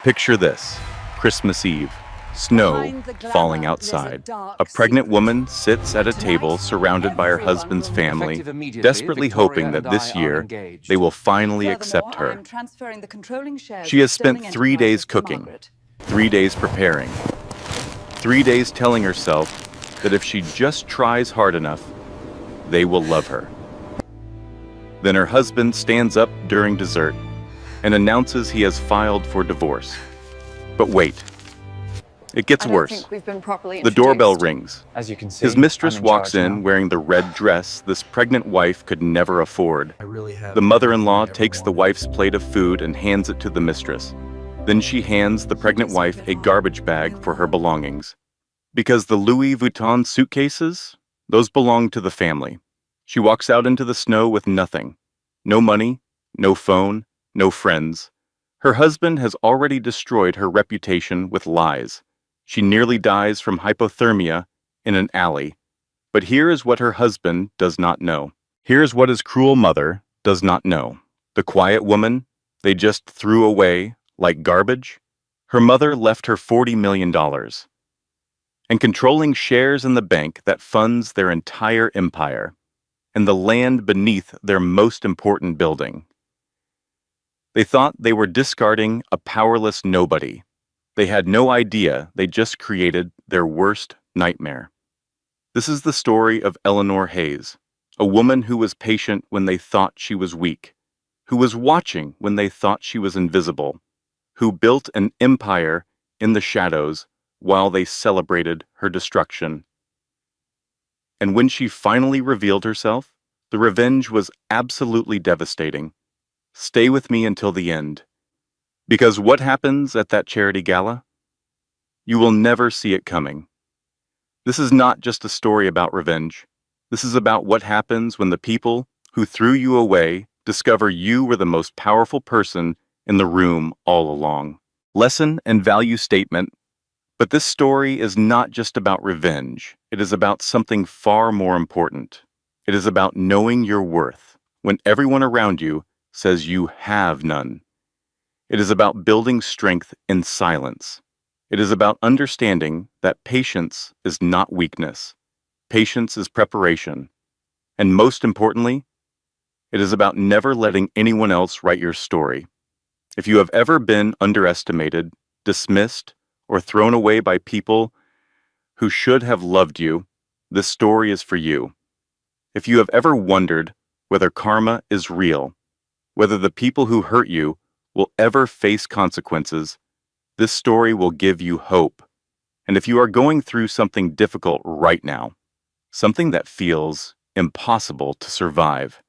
Picture this: Christmas Eve, snow falling outside. A pregnant woman sits at a table surrounded by her husband's family, desperately hoping that this year they will finally accept her. She has spent 3 days cooking, 3 days preparing, 3 days telling herself that if she just tries hard enough, they will love her. Then her husband stands up during dessert and announces he has filed for divorce. But wait, it gets worse. The doorbell rings. As you can see, His mistress I'm in walks charge in now. wearing the red dress this pregnant wife could never afford. The The mother-in-law takes the wife's plate of food and hands it to the mistress. Then she hands the pregnant wife a garbage bag for her belongings. Because the Louis Vuitton suitcases, those belong to the family. She walks out into the snow with nothing. No money, no phone, no friends. Her husband has already destroyed her reputation with lies. She nearly dies from hypothermia in an alley. But here is what her husband does not know. Here's what his cruel mother does not know. The quiet woman they just threw away like garbage, her mother left her $40 million. And controlling shares in the bank that funds their entire empire, and the land beneath their most important building. They thought they were discarding a powerless nobody. They had no idea they just created their worst nightmare. This is the story of Eleanor Hayes, a woman who was patient when they thought she was weak, who was watching when they thought she was invisible, who built an empire in the shadows while they celebrated her destruction. And when she finally revealed herself, the revenge was absolutely devastating. Stay with me until the end. Because what happens at that charity gala? You will never see it coming. This is not just a story about revenge. This is about what happens when the people who threw you away discover you were the most powerful person in the room all along. Lesson and value statement. But this story is not just about revenge. It is about something far more important. It is about knowing your worth when everyone around you says you have none. It is about building strength in silence. It is about understanding that patience is not weakness. Patience is preparation. And most importantly, it is about never letting anyone else write your story. If you have ever been underestimated, dismissed, or thrown away by people who should have loved you, this story is for you. If you have ever wondered whether karma is real, whether the people who hurt you will ever face consequences, this story will give you hope. And if you are going through something difficult right now, something that feels impossible to survive,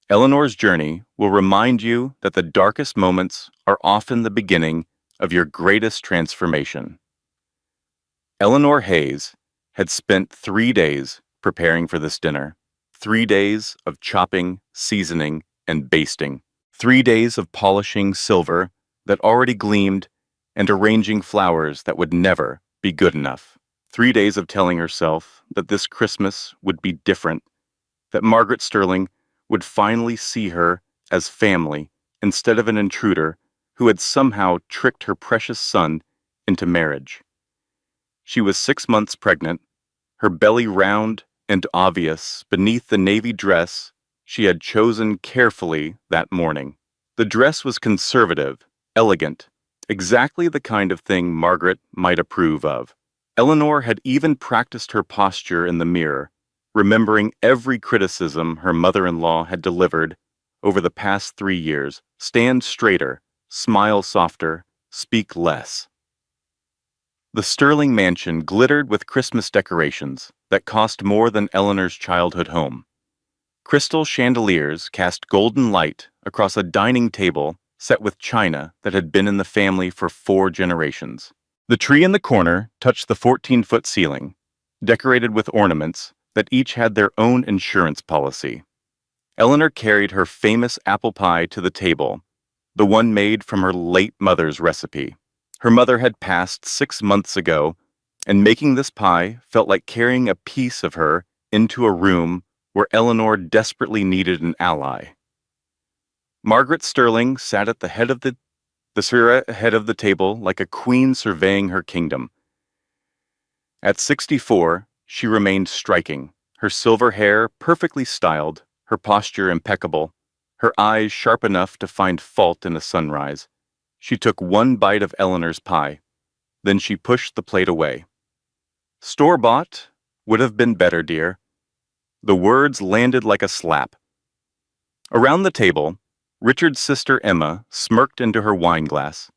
Eleanor's journey will remind you that the darkest moments are often the beginning of your greatest transformation. Eleanor Hayes had spent 3 days preparing for this dinner. 3 days of chopping, seasoning, and basting. 3 days of polishing silver that already gleamed and arranging flowers that would never be good enough. 3 days of telling herself that this Christmas would be different, that Margaret Sterling would finally see her as family instead of an intruder who had somehow tricked her precious son into marriage. She was 6 months pregnant, her belly round and obvious beneath the navy dress she had chosen carefully that morning. The dress was conservative, elegant, exactly the kind of thing Margaret might approve of. Eleanor had even practiced her posture in the mirror, remembering every criticism her mother-in-law had delivered over the past 3 years. Stand straighter, smile softer, speak less. The Sterling mansion glittered with Christmas decorations that cost more than Eleanor's childhood home. Crystal chandeliers cast golden light across a dining table set with china that had been in the family for 4 generations. The tree in the corner touched the 14-foot ceiling, decorated with ornaments that each had their own insurance policy. Eleanor carried her famous apple pie to the table, the one made from her late mother's recipe. Her mother had passed 6 months ago, and making this pie felt like carrying a piece of her into a room where Eleanor desperately needed an ally. Margaret Sterling sat at the head of the the silhouette ahead of the table like a queen surveying her kingdom. At 64, she remained striking, her silver hair perfectly styled, her posture impeccable, her eyes sharp enough to find fault in a sunrise. She took one bite of Eleanor's pie. Then she pushed the plate away. "Store-bought would have been better, dear." The words landed like a slap. Around the table, Richard's sister Emma smirked into her wineglass.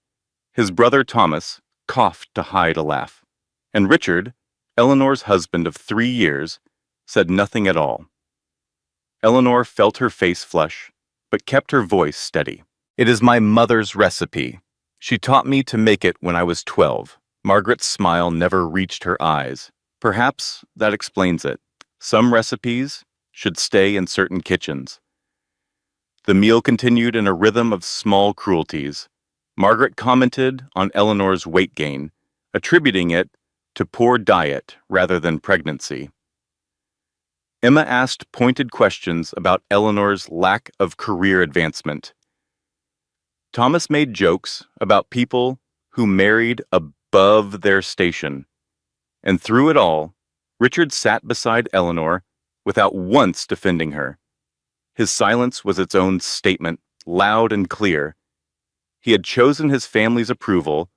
His brother Thomas coughed to hide a laugh. And Richard, Eleanor's husband of 3 years, said nothing at all. Eleanor felt her face flush, but kept her voice steady. "It is my mother's recipe. She taught me to make it when I was 12. Margaret's smile never reached her eyes. Perhaps that explains it. Some recipes should stay in certain kitchens. The meal continued in a rhythm of small cruelties. Margaret commented on Eleanor's weight gain, attributing it to poor diet rather than pregnancy. Emma asked pointed questions about Eleanor's lack of career advancement. Thomas made jokes about people who married above their station. And through it all, Richard sat beside Eleanor without once defending her. His silence was its own statement, loud and clear. He had chosen his family's approval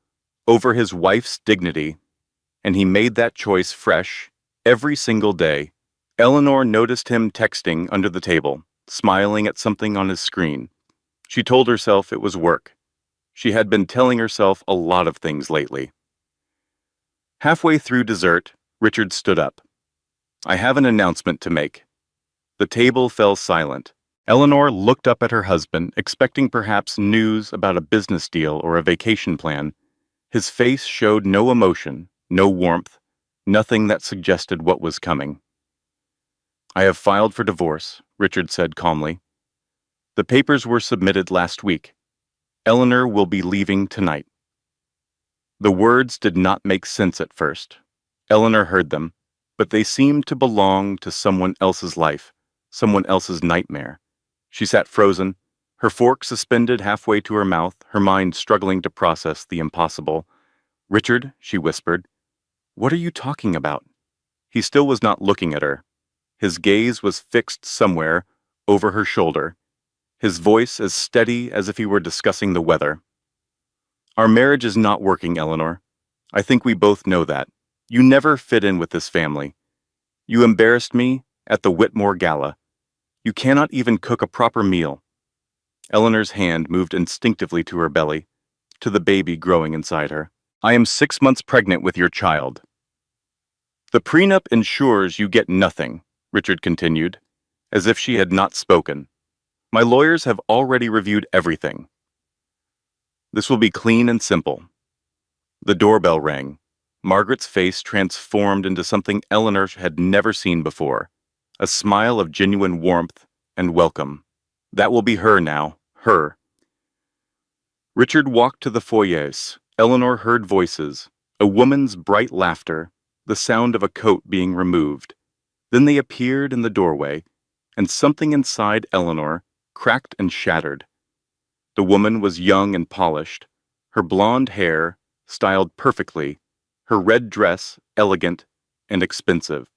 over his wife's dignity, and he made that choice fresh every single day. Eleanor noticed him texting under the table, smiling at something on his screen. She told herself it was work. She had been telling herself a lot of things lately. Halfway through dessert, Richard stood up. "I have an announcement to make." The table fell silent. Eleanor looked up at her husband, expecting perhaps news about a business deal or a vacation plan. His face showed no emotion, no warmth, nothing that suggested what was coming. "I have filed for divorce," Richard said calmly. "The papers were submitted last week. Eleanor will be leaving tonight." The words did not make sense at first. Eleanor heard them, but they seemed to belong to someone else's life, someone else's nightmare. She sat frozen, her fork suspended halfway to her mouth, her mind struggling to process the impossible. "Richard," she whispered, "what are you talking about?" He still was not looking at her. His gaze was fixed somewhere over her shoulder, his voice as steady as if he were discussing the weather. "Our marriage is not working, Eleanor. I think we both know that. You never fit in with this family. You embarrassed me at the Whitmore Gala. You cannot even cook a proper meal." Eleanor's hand moved instinctively to her belly, to the baby growing inside her. "I am 6 months pregnant with your child." "The prenup ensures you get nothing," Richard continued, as if she had not spoken. "My lawyers have already reviewed everything. This will be clean and simple." The doorbell rang. Margaret's face transformed into something Eleanor had never seen before, a smile of genuine warmth and welcome. That will be her now, her. Richard walked to the foyer. Eleanor heard voices, a woman's bright laughter, the sound of a coat being removed. Then they appeared in the doorway, and something inside Eleanor cracked and shattered. The woman was young and polished, her blonde hair styled perfectly, her red dress elegant and expensive.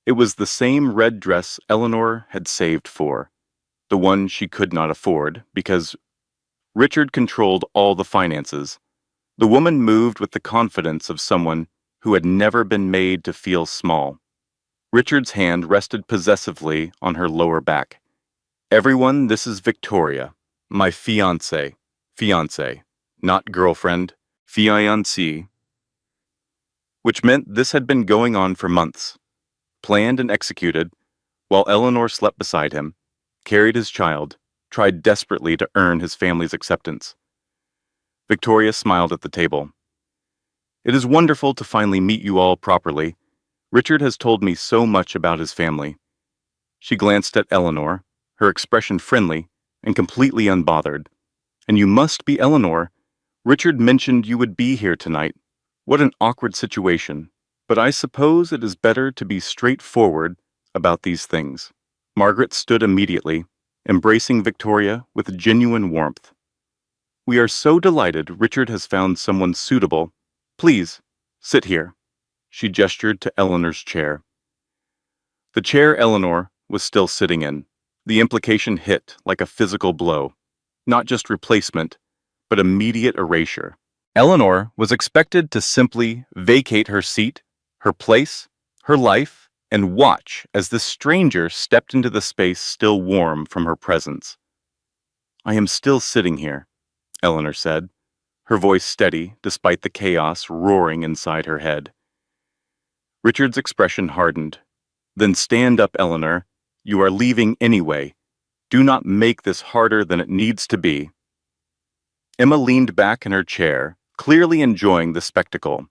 It was the same red dress Eleanor had saved for, the one she could not afford because Richard controlled all the finances. The woman moved with the confidence of someone who had never been made to feel small. Richard's hand rested possessively on her lower back. "Everyone, this is Victoria, my fiancé, not girlfriend, fiancée," which meant this had been going on for months, planned and executed, while Eleanor slept beside him, carried his child, tried desperately to earn his family's acceptance. Victoria smiled at the table. "It is wonderful to finally meet you all properly. Richard has told me so much about his family." She glanced at Eleanor, her expression friendly and completely unbothered. "And you must be Eleanor. Richard mentioned you would be here tonight. What an awkward situation. But I suppose it is better to be straightforward about these things." Margaret stood immediately, embracing Victoria with genuine warmth. "We are so delighted Richard has found someone suitable. Please, sit here." She gestured to Eleanor's chair. The chair Eleanor was still sitting in. The implication hit like a physical blow. Not just replacement, but immediate erasure. Eleanor was expected to simply vacate her seat, her place, her life, and watch as this stranger stepped into the space still warm from her presence. "I am still sitting here," Eleanor said, her voice steady despite the chaos roaring inside her head. Richard's expression hardened. "Then stand up, Eleanor. You are leaving anyway. Do not make this harder than it needs to be." Emma leaned back in her chair, clearly enjoying the spectacle.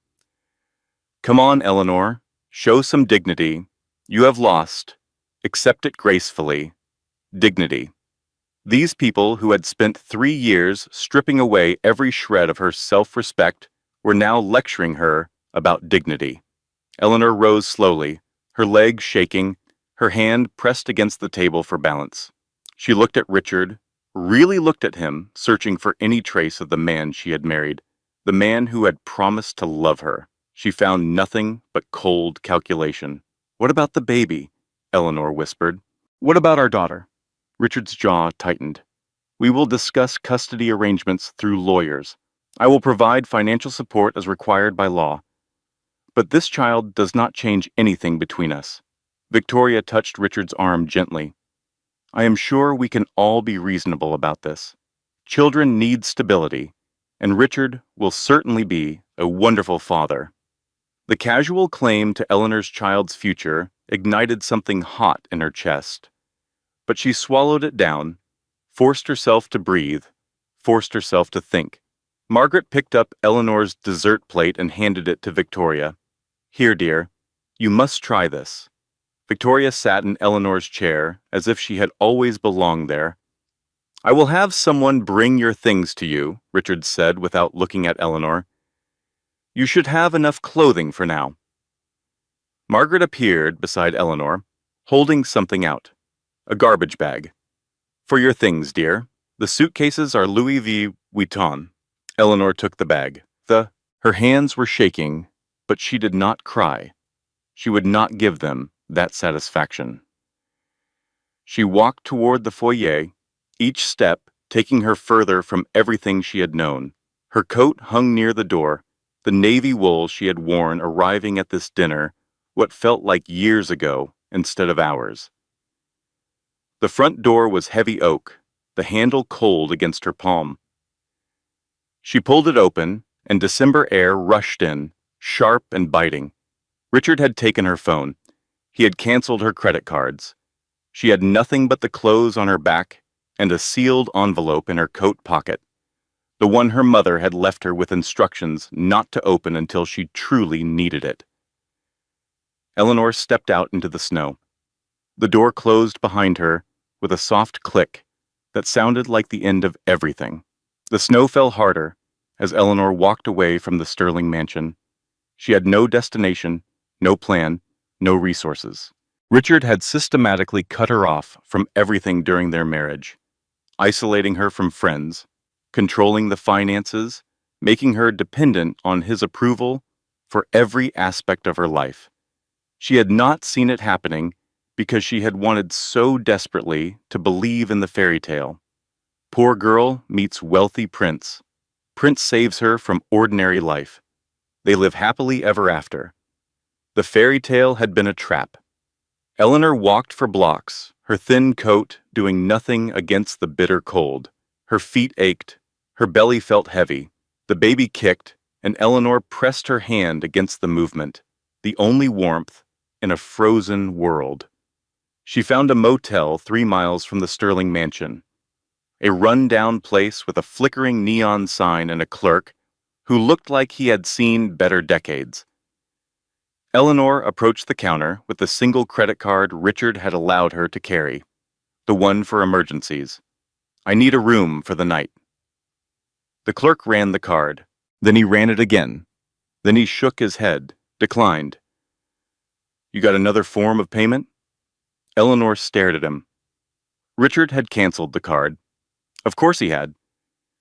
"Come on, Eleanor. Show some dignity. You have lost. Accept it gracefully. Dignity." These people who had spent 3 years stripping away every shred of her self-respect were now lecturing her about dignity. Eleanor rose slowly, her legs shaking, her hand pressed against the table for balance. She looked at Richard, really looked at him, searching for any trace of the man she had married, the man who had promised to love her. She found nothing but cold calculation. "What about the baby?" Eleanor whispered. "What about our daughter?" Richard's jaw tightened. "We will discuss custody arrangements through lawyers. I will provide financial support as required by law. But this child does not change anything between us." Victoria touched Richard's arm gently. "I am sure we can all be reasonable about this. Children need stability, and Richard will certainly be a wonderful father." The casual claim to Eleanor's child's future ignited something hot in her chest. But she swallowed it down, forced herself to breathe, forced herself to think. Margaret picked up Eleanor's dessert plate and handed it to Victoria. "Here, dear, you must try this." Victoria sat in Eleanor's chair as if she had always belonged there. "I will have someone bring your things to you," Richard said without looking at Eleanor. "You should have enough clothing for now." Margaret appeared beside Eleanor, holding something out. A garbage bag. "For your things, dear. The suitcases are Louis Vuitton." Eleanor took the bag. Her hands were shaking, but she did not cry. She would not give them that satisfaction. She walked toward the foyer, each step taking her further from everything she had known. Her coat hung near the door, the navy wool she had worn arriving at this dinner, what felt like years ago instead of hours. The front door was heavy oak, the handle cold against her palm. She pulled it open, and December air rushed in, sharp and biting. Richard had taken her phone. He had canceled her credit cards. She had nothing but the clothes on her back and a sealed envelope in her coat pocket, the one her mother had left her with instructions not to open until she truly needed it. Eleanor stepped out into the snow. The door closed behind her with a soft click that sounded like the end of everything. The snow fell harder as Eleanor walked away from the Sterling mansion. She had no destination, no plan, no resources. Richard had systematically cut her off from everything during their marriage, isolating her from friends, controlling the finances, making her dependent on his approval for every aspect of her life. She had not seen it happening because she had wanted so desperately to believe in the fairy tale. Poor girl meets wealthy prince. Prince saves her from ordinary life. They live happily ever after. The fairy tale had been a trap. Eleanor walked for blocks, her thin coat doing nothing against the bitter cold. Her feet ached, her belly felt heavy. The baby kicked, and Eleanor pressed her hand against the movement, the only warmth in a frozen world. She found a motel 3 miles from the Sterling mansion, a run-down place with a flickering neon sign and a clerk who looked like he had seen better decades. Eleanor approached the counter with the single credit card Richard had allowed her to carry, the one for emergencies. "I need a room for the night." The clerk ran the card. Then he ran it again. Then he shook his head, declined. "You got another form of payment?" Eleanor stared at him. Richard had canceled the card. Of course he had.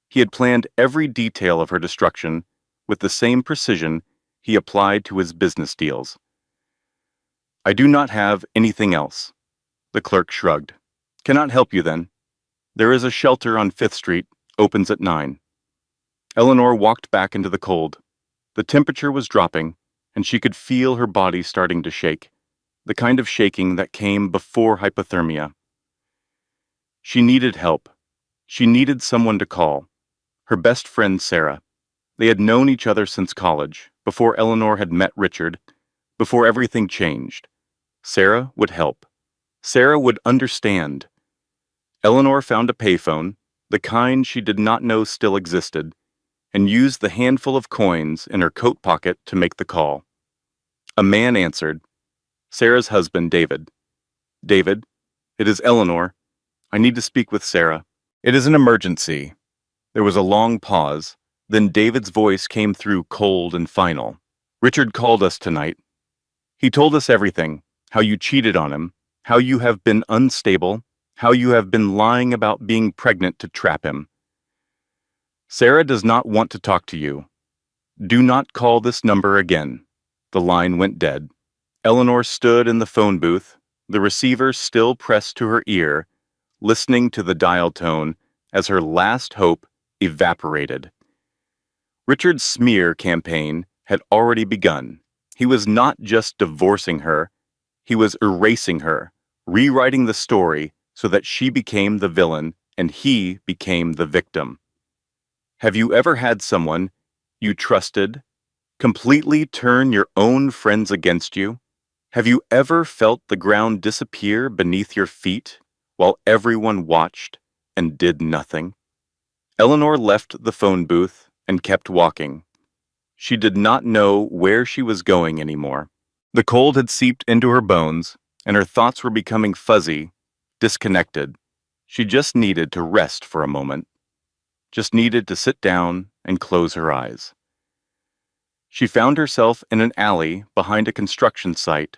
He had planned every detail of her destruction with the same precision he applied to his business deals. "I do not have anything else." The clerk shrugged. "Cannot help you then. There is a shelter on 5th Street, opens at 9. Eleanor walked back into the cold. The temperature was dropping, and she could feel her body starting to shake, the kind of shaking that came before hypothermia. She needed help. She needed someone to call. Her best friend, Sarah. They had known each other since college, before Eleanor had met Richard, before everything changed. Sarah would help. Sarah would understand. Eleanor found a payphone, the kind she did not know still existed, and used the handful of coins in her coat pocket to make the call. A man answered. Sarah's husband, David. "David, it is Eleanor. I need to speak with Sarah. It is an emergency." There was a long pause. Then David's voice came through cold and final. "Richard called us tonight. He told us everything, how you cheated on him, how you have been unstable, how you have been lying about being pregnant to trap him. Sarah does not want to talk to you. Do not call this number again." The line went dead. Eleanor stood in the phone booth, the receiver still pressed to her ear, listening to the dial tone as her last hope evaporated. Richard's smear campaign had already begun. He was not just divorcing her, he was erasing her, rewriting the story so that she became the villain and he became the victim. Have you ever had someone you trusted completely turn your own friends against you? Have you ever felt the ground disappear beneath your feet while everyone watched and did nothing? Eleanor left the phone booth and kept walking. She did not know where she was going anymore. The cold had seeped into her bones, and her thoughts were becoming fuzzy, disconnected. She just needed to rest for a moment. Just needed to sit down and close her eyes. She found herself in an alley behind a construction site,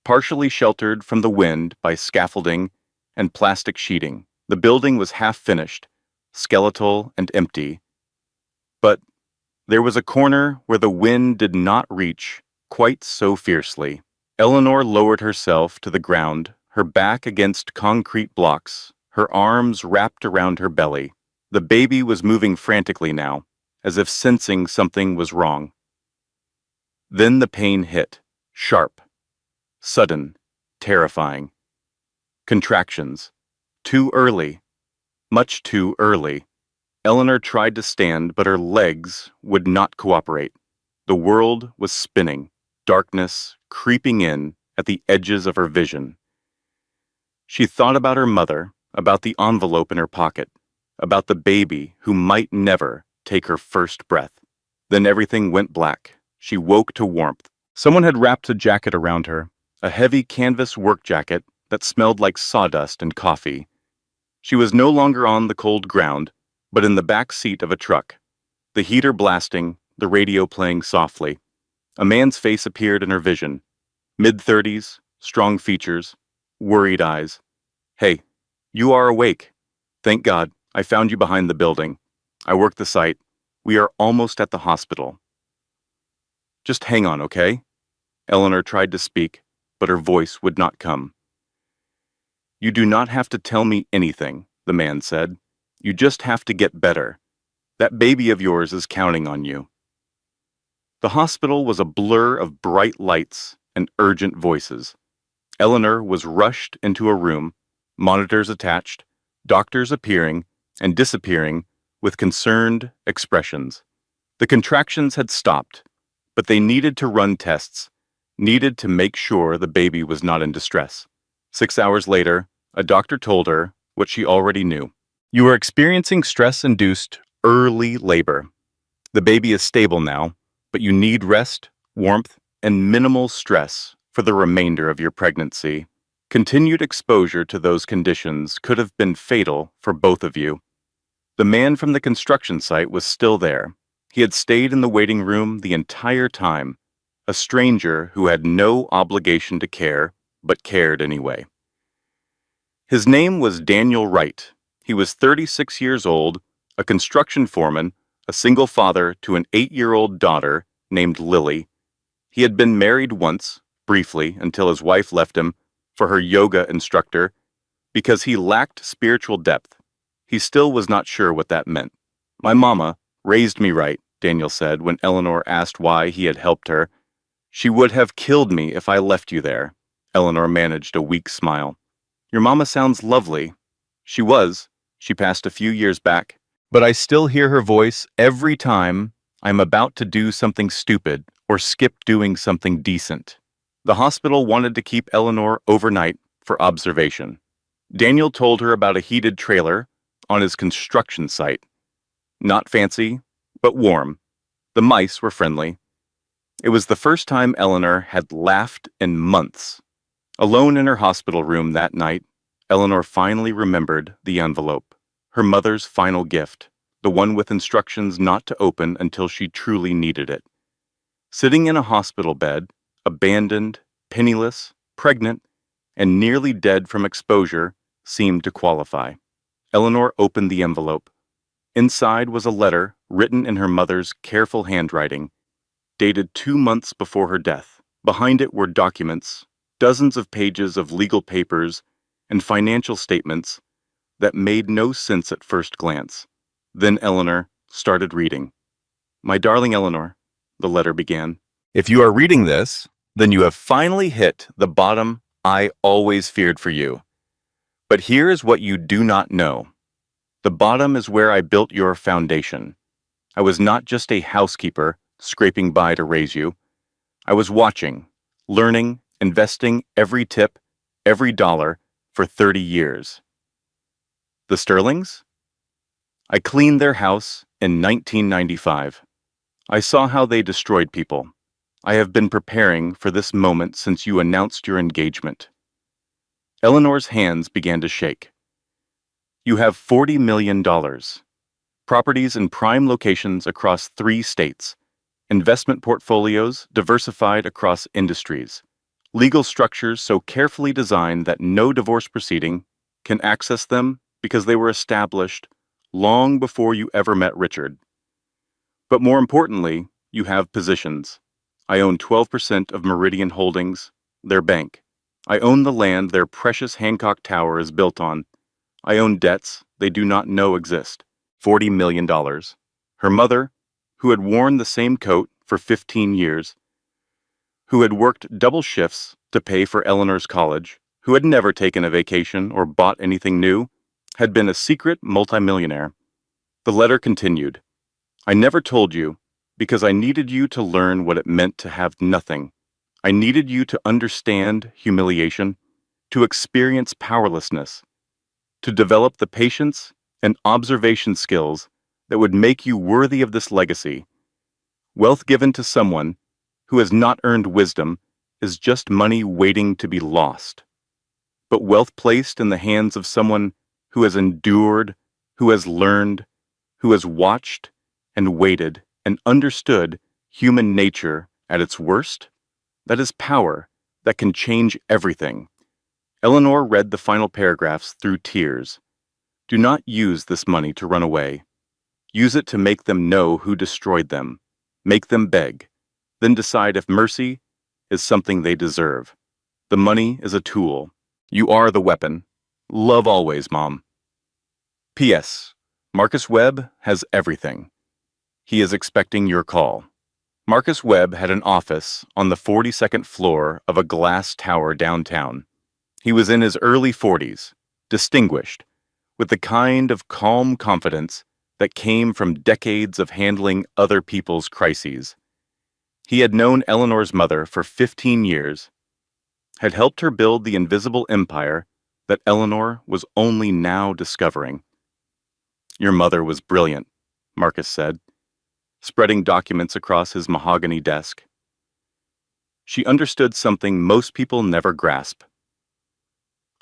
partially sheltered from the wind by scaffolding and plastic sheeting. The building was half finished, skeletal and empty. But there was a corner where the wind did not reach quite so fiercely. Eleanor lowered herself to the ground, her back against concrete blocks, her arms wrapped around her belly. The baby was moving frantically now, as if sensing something was wrong. Then the pain hit, sharp, sudden, terrifying. Contractions. Too early. Much too early. Eleanor tried to stand, but her legs would not cooperate. The world was spinning, darkness creeping in at the edges of her vision. She thought about her mother, about the envelope in her pocket, about the baby who might never take her first breath. Then everything went black. She woke to warmth. Someone had wrapped a jacket around her, a heavy canvas work jacket that smelled like sawdust and coffee. She was no longer on the cold ground, but in the back seat of a truck, the heater blasting, the radio playing softly. A man's face appeared in her vision. Mid-30s, strong features, worried eyes. "Hey, you are awake. Thank God, I found you behind the building. I work the site. We are almost at the hospital. Just hang on, okay?" Eleanor tried to speak, but her voice would not come. "You do not have to tell me anything," the man said. "You just have to get better. That baby of yours is counting on you." The hospital was a blur of bright lights and urgent voices. Eleanor was rushed into a room, monitors attached, doctors appearing and disappearing with concerned expressions. The contractions had stopped, but they needed to run tests, needed to make sure the baby was not in distress. 6 hours later, a doctor told her what she already knew. "You are experiencing stress-induced early labor. The baby is stable now, but you need rest, warmth, and minimal stress for the remainder of your pregnancy. Continued exposure to those conditions could have been fatal for both of you." The man from the construction site was still there. He had stayed in the waiting room the entire time, a stranger who had no obligation to care, but cared anyway. His name was Daniel Wright. He was 36 years old, a construction foreman, a single father to an 8-year-old daughter named Lily. He had been married once, briefly, until his wife left him for her yoga instructor because he lacked spiritual depth. He still was not sure what that meant. My mama raised me right, Daniel said when Eleanor asked why he had helped her. She would have killed me if I left you there. Eleanor managed a weak smile. Your mama sounds lovely. She was. She passed a few years back. But I still hear her voice every time I'm about to do something stupid or skip doing something decent. The hospital wanted to keep Eleanor overnight for observation. Daniel told her about a heated trailer on his construction site. Not fancy, but warm. The mice were friendly. It was the first time Eleanor had laughed in months. Alone in her hospital room that night, Eleanor finally remembered the envelope, her mother's final gift, the one with instructions not to open until she truly needed it. Sitting in a hospital bed, abandoned, penniless, pregnant, and nearly dead from exposure, seemed to qualify. Eleanor opened the envelope. Inside was a letter written in her mother's careful handwriting, dated 2 months before her death. Behind it were documents, dozens of pages of legal papers, and financial statements that made no sense at first glance. Then Eleanor started reading. My darling Eleanor, the letter began. If you are reading this, then you have finally hit the bottom I always feared for you. But here is what you do not know. The bottom is where I built your foundation. I was not just a housekeeper scraping by to raise you. I was watching, learning, investing every tip, every dollar for 30 years. The Sterlings? I cleaned their house in 1995. I saw how they destroyed people. I have been preparing for this moment since you announced your engagement. Eleanor's hands began to shake. You have $40 million. Properties in prime locations across 3 states. Investment portfolios diversified across industries. Legal structures so carefully designed that no divorce proceeding can access them because they were established long before you ever met Richard. But more importantly, you have positions. I own 12% of Meridian Holdings, their bank. I own the land their precious Hancock Tower is built on. I own debts they do not know exist. $40 million. Her mother, who had worn the same coat for 15 years, who had worked double shifts to pay for Eleanor's college, who had never taken a vacation or bought anything new, had been a secret multimillionaire. The letter continued. I never told you because I needed you to learn what it meant to have nothing. I needed you to understand humiliation, to experience powerlessness, to develop the patience and observation skills that would make you worthy of this legacy. Wealth given to someone who has not earned wisdom is just money waiting to be lost. But wealth placed in the hands of someone who has endured, who has learned, who has watched and waited and understood human nature at its worst, that is power that can change everything. Eleanor read the final paragraphs through tears. Do not use this money to run away. Use it to make them know who destroyed them. Make them beg. Then decide if mercy is something they deserve. The money is a tool. You are the weapon. Love always, Mom. P.S. Marcus Webb has everything. He is expecting your call. Marcus Webb had an office on the 42nd floor of a glass tower downtown. He was in his early 40s, distinguished, with the kind of calm confidence that came from decades of handling other people's crises. He had known Eleanor's mother for 15 years, had helped her build the invisible empire that Eleanor was only now discovering. Your mother was brilliant, Marcus said, spreading documents across his mahogany desk. She understood something most people never grasp.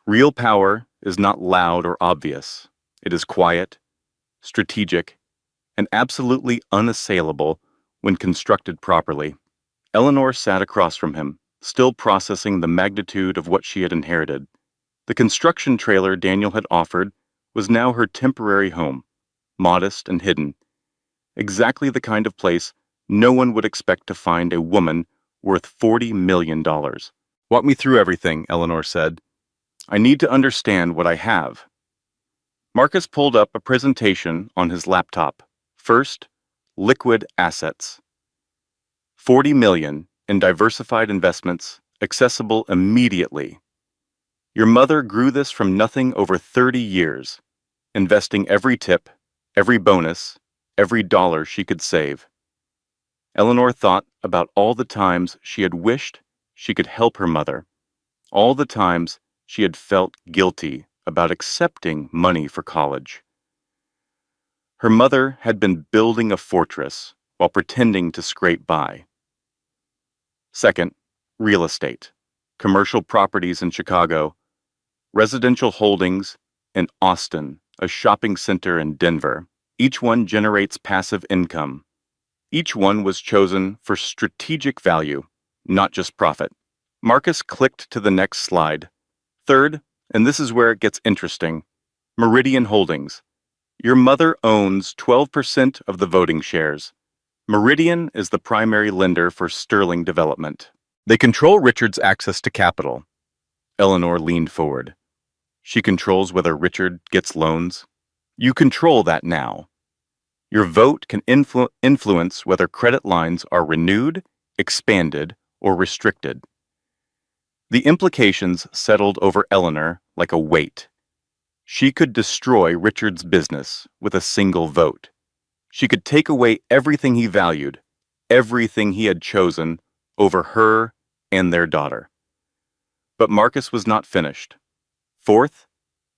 Real power is not loud or obvious. It is quiet, strategic, and absolutely unassailable when constructed properly. Eleanor sat across from him, still processing the magnitude of what she had inherited. The construction trailer Daniel had offered was now her temporary home. modest, and hidden. Exactly the kind of place no one would expect to find a woman worth $40 million. Walk me through everything, Eleanor said. I need to understand what I have. Marcus pulled up a presentation on his laptop. First, liquid assets. 40 million in diversified investments, accessible immediately. Your mother grew this from nothing over 30 years, investing every tip, every bonus, every dollar she could save. Eleanor thought about all the times she had wished she could help her mother, all the times she had felt guilty about accepting money for college. Her mother had been building a fortress while pretending to scrape by. Second, real estate, commercial properties in Chicago, residential holdings in Austin, a shopping center in Denver. Each one generates passive income. Each one was chosen for strategic value, not just profit. Marcus clicked to the next slide. Third, and this is where it gets interesting, Meridian Holdings. Your mother owns 12% of the voting shares. Meridian is the primary lender for Sterling Development. They control Richard's access to capital. Eleanor leaned forward. She controls whether Richard gets loans. You control that now. Your vote can influence whether credit lines are renewed, expanded, or restricted. The implications settled over Eleanor like a weight. She could destroy Richard's business with a single vote. She could take away everything he valued, everything he had chosen, over her and their daughter. But Marcus was not finished. Fourth,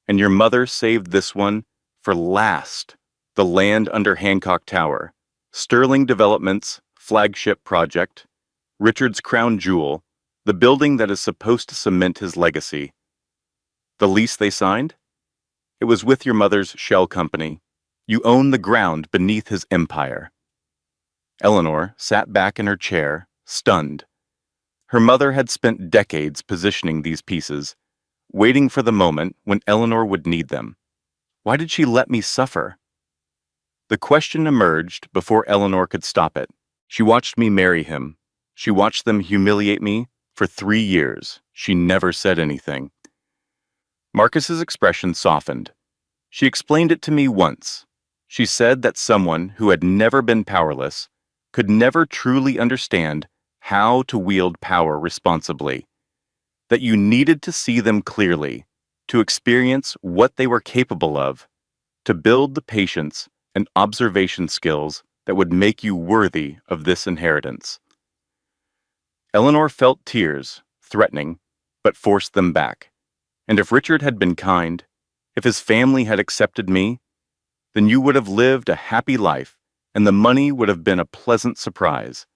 and your mother saved this one for last, the land under Hancock Tower, Sterling Development's flagship project, Richard's crown jewel, the building that is supposed to cement his legacy. The lease they signed? It was with your mother's shell company. You own the ground beneath his empire. Eleanor sat back in her chair, stunned. Her mother had spent decades positioning these pieces, waiting for the moment when Eleanor would need them. Why did she let me suffer? The question emerged before Eleanor could stop it. She watched me marry him. She watched them humiliate me for 3 years. She never said anything. Marcus's expression softened. She explained it to me once. She said that someone who had never been powerless could never truly understand how to wield power responsibly, that you needed to see them clearly, to experience what they were capable of, to build the patience and observation skills that would make you worthy of this inheritance. Eleanor felt tears, threatening, but forced them back. And if Richard had been kind, if his family had accepted me, then you would have lived a happy life, and the money would have been a pleasant surprise.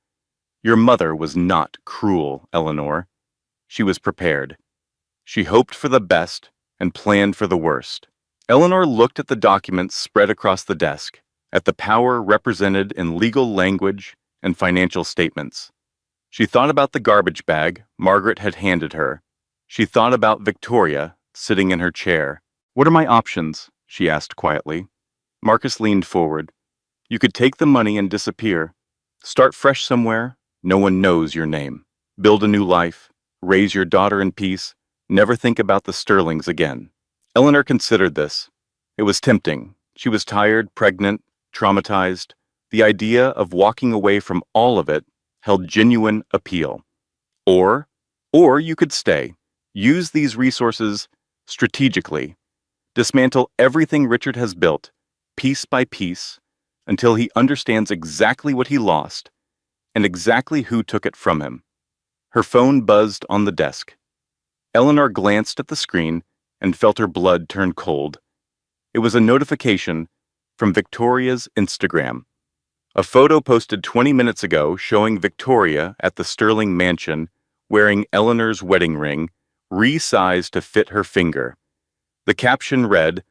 Your mother was not cruel, Eleanor. She was prepared. She hoped for the best and planned for the worst. Eleanor looked at the documents spread across the desk, at the power represented in legal language and financial statements. She thought about the garbage bag Margaret had handed her. She thought about Victoria sitting in her chair. What are my options? She asked quietly. Marcus leaned forward. You could take the money and disappear. Start fresh somewhere. No one knows your name. Build a new life. Raise your daughter in peace. Never think about the Sterlings again. Eleanor considered this. It was tempting. She was tired, pregnant, traumatized. The idea of walking away from all of it held genuine appeal. Or you could stay. Use these resources strategically. Dismantle everything Richard has built, piece by piece, until he understands exactly what he lost and exactly who took it from him. Her phone buzzed on the desk. Eleanor glanced at the screen and felt her blood turn cold. It was a notification from Victoria's Instagram. A photo posted 20 minutes ago showing Victoria at the Sterling mansion wearing Eleanor's wedding ring, resized to fit her finger. The caption read,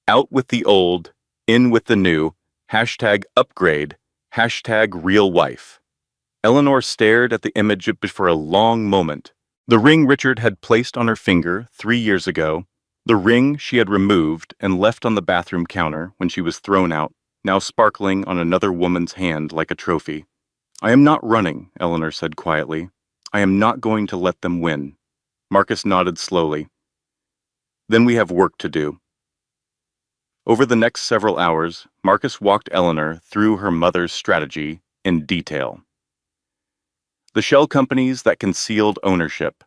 "Out with the old, in with the new, #upgrade, #realwife." Eleanor stared at the image for a long moment. The ring Richard had placed on her finger 3 years ago, The ring she had removed and left on the bathroom counter when she was thrown out, now sparkling on another woman's hand like a trophy. I am not running, Eleanor said quietly. I am not going to let them win. Marcus nodded slowly. Then we have work to do. Over the next several hours, Marcus walked Eleanor through her mother's strategy in detail. The shell companies that concealed ownership,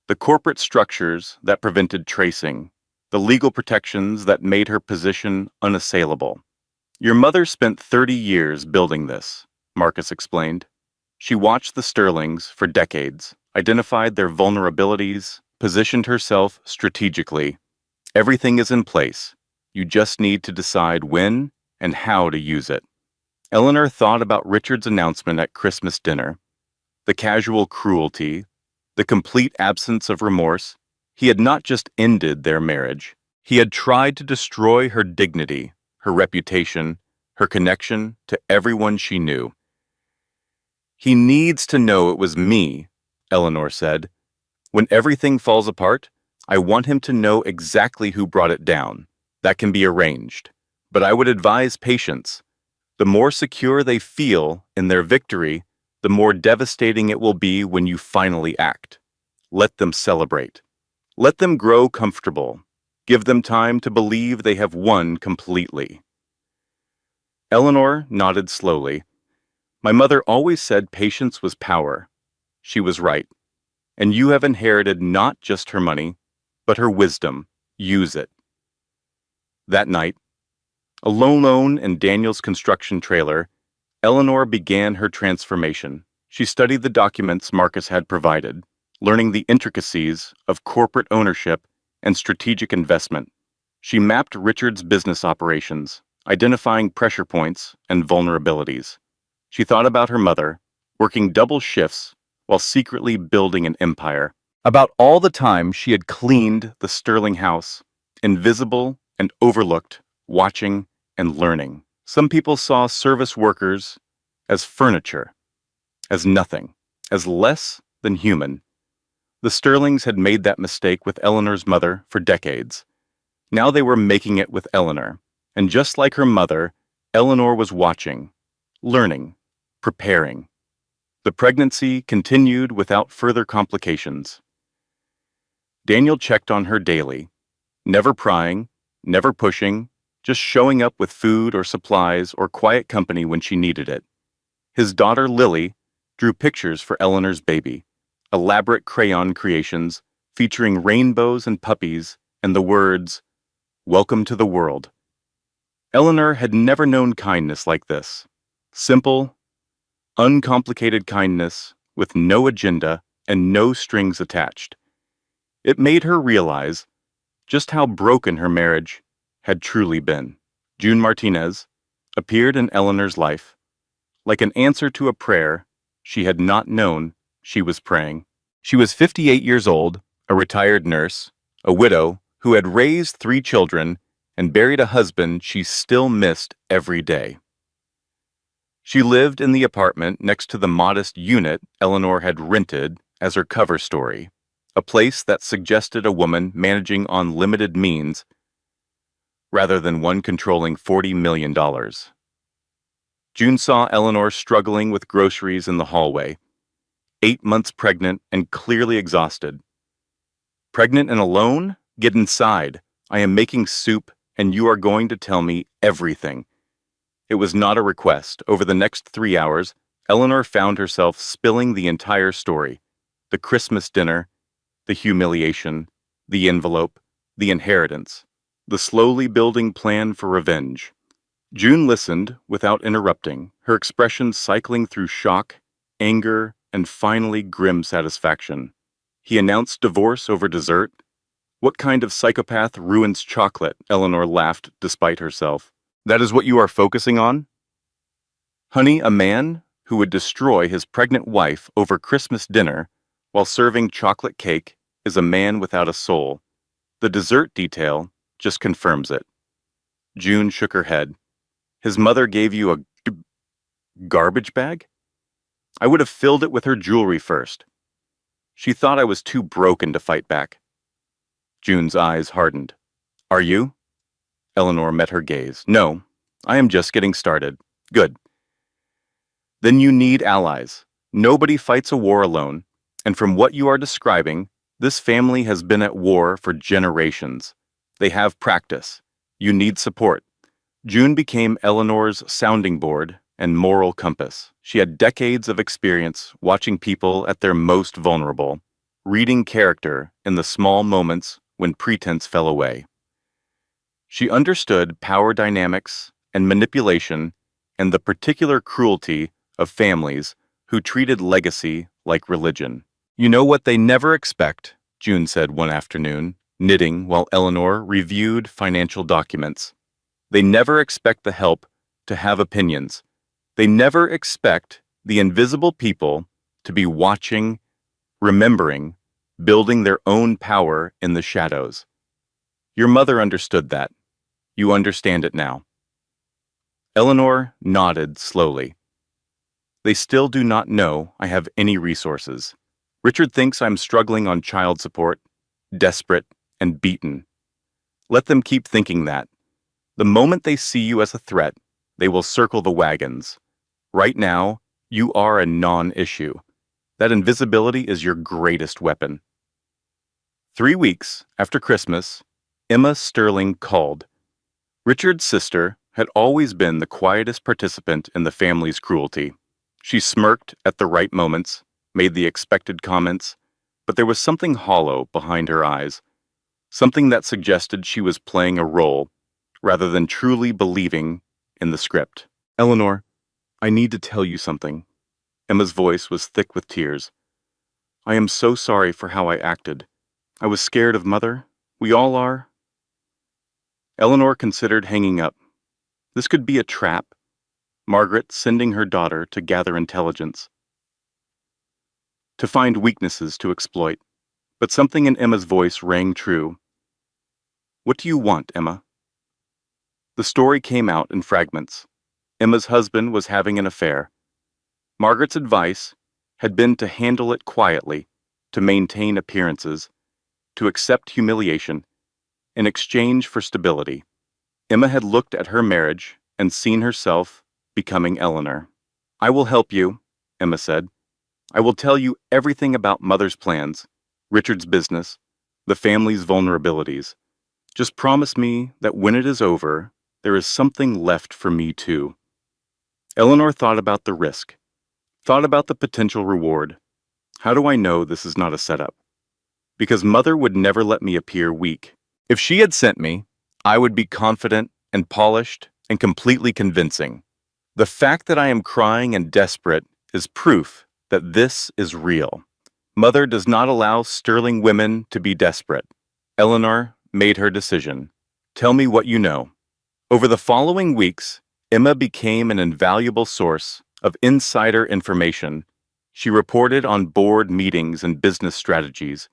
the corporate structures that prevented tracing, the legal protections that made her position unassailable. Your mother spent 30 years building this, Marcus explained. She watched the Sterlings for decades, identified their vulnerabilities, positioned herself strategically. Everything is in place. You just need to decide when and how to use it. Eleanor thought about Richard's announcement at Christmas dinner. The casual cruelty, the complete absence of remorse. He had not just ended their marriage. He had tried to destroy her dignity, her reputation, her connection to everyone she knew. He needs to know it was me, Eleanor said. When everything falls apart, I want him to know exactly who brought it down. That can be arranged. But I would advise patience. The more secure they feel in their victory, the more devastating it will be when you finally act. Let them celebrate. Let them grow comfortable. Give them time to believe they have won completely. Eleanor nodded slowly. My mother always said patience was power. She was right. And you have inherited not just her money, but her wisdom. Use it. That night, alone in Daniel's construction trailer, Eleanor began her transformation. She studied the documents Marcus had provided, learning the intricacies of corporate ownership and strategic investment. She mapped Richard's business operations, identifying pressure points and vulnerabilities. She thought about her mother, working double shifts while secretly building an empire. About all the time she had cleaned the Sterling house, invisible and overlooked, watching and learning. Some people saw service workers as furniture, as nothing, as less than human. The Sterlings had made that mistake with Eleanor's mother for decades. Now they were making it with Eleanor, and just like her mother, Eleanor was watching, learning, preparing. The pregnancy continued without further complications. Daniel checked on her daily, never prying, never pushing, just showing up with food or supplies or quiet company when she needed it. His daughter, Lily, drew pictures for Eleanor's baby, elaborate crayon creations featuring rainbows and puppies and the words, "Welcome to the world." Eleanor had never known kindness like this. Simple, uncomplicated kindness with no agenda and no strings attached. It made her realize just how broken her marriage had truly been. June Martinez appeared in Eleanor's life like an answer to a prayer she had not known she was praying. She was 58 years old, a retired nurse, a widow who had raised 3 children and buried a husband she still missed every day. She lived in the apartment next to the modest unit Eleanor had rented as her cover story, a place that suggested a woman managing on limited means rather than one controlling $40 million. June saw Eleanor struggling with groceries in the hallway, 8 months pregnant and clearly exhausted. Pregnant and alone? Get inside. I am making soup and you are going to tell me everything. It was not a request. Over the next 3 hours, Eleanor found herself spilling the entire story. The Christmas dinner, the humiliation, the envelope, the inheritance, the slowly building plan for revenge. June listened without interrupting, her expression cycling through shock, anger, and finally grim satisfaction. He announced divorce over dessert. What kind of psychopath ruins chocolate? Eleanor laughed despite herself. That is what you are focusing on? Honey, a man who would destroy his pregnant wife over Christmas dinner while serving chocolate cake is a man without a soul. The dessert detail just confirms it. June shook her head. His mother gave you a garbage bag? I would have filled it with her jewelry first. She thought I was too broken to fight back. June's eyes hardened. Are you? Eleanor met her gaze. No, I am just getting started. Good. Then you need allies. Nobody fights a war alone, and from what you are describing, this family has been at war for generations. They have practice. You need support. June became Eleanor's sounding board and moral compass. She had decades of experience watching people at their most vulnerable, reading character in the small moments when pretense fell away. She understood power dynamics and manipulation and the particular cruelty of families who treated legacy like religion. You know what they never expect, June said one afternoon, knitting while Eleanor reviewed financial documents. They never expect the help to have opinions. They never expect the invisible people to be watching, remembering, building their own power in the shadows. Your mother understood that. You understand it now. Eleanor nodded slowly. They still do not know I have any resources. Richard thinks I'm struggling on child support, desperate, and beaten. Let them keep thinking that. The moment they see you as a threat, they will circle the wagons. Right now, you are a non-issue. That invisibility is your greatest weapon. 3 weeks after Christmas, Emma Sterling called. Richard's sister had always been the quietest participant in the family's cruelty. She smirked at the right moments, made the expected comments, but there was something hollow behind her eyes, something that suggested she was playing a role rather than truly believing in the script. Eleanor, I need to tell you something. Emma's voice was thick with tears. I am so sorry for how I acted. I was scared of Mother. We all are. Eleanor considered hanging up. This could be a trap. Margaret sending her daughter to gather intelligence, to find weaknesses to exploit. But something in Emma's voice rang true. What do you want, Emma? The story came out in fragments. Emma's husband was having an affair. Margaret's advice had been to handle it quietly, to maintain appearances, to accept humiliation, in exchange for stability. Emma had looked at her marriage and seen herself becoming Eleanor. I will help you, Emma said. I will tell you everything about Mother's plans, Richard's business, the family's vulnerabilities. Just promise me that when it is over, there is something left for me too. Eleanor thought about the risk, thought about the potential reward. How do I know this is not a setup? Because Mother would never let me appear weak. If she had sent me, I would be confident and polished and completely convincing. The fact that I am crying and desperate is proof that this is real. Mother does not allow sterling women to be desperate. Eleanor made her decision. Tell me what you know. Over the following weeks, Emma became an invaluable source of insider information. She reported on board meetings and business strategies,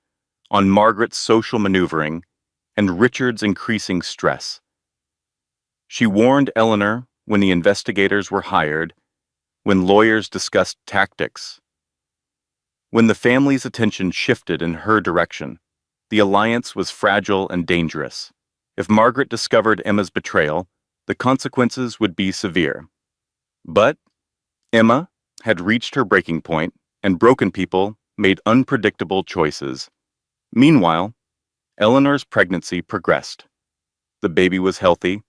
on Margaret's social maneuvering, and Richard's increasing stress. She warned Eleanor when the investigators were hired, when lawyers discussed tactics. When the family's attention shifted in her direction, the alliance was fragile and dangerous. If Margaret discovered Emma's betrayal, the consequences would be severe. But Emma had reached her breaking point, and broken people made unpredictable choices. Meanwhile, Eleanor's pregnancy progressed. The baby was healthy,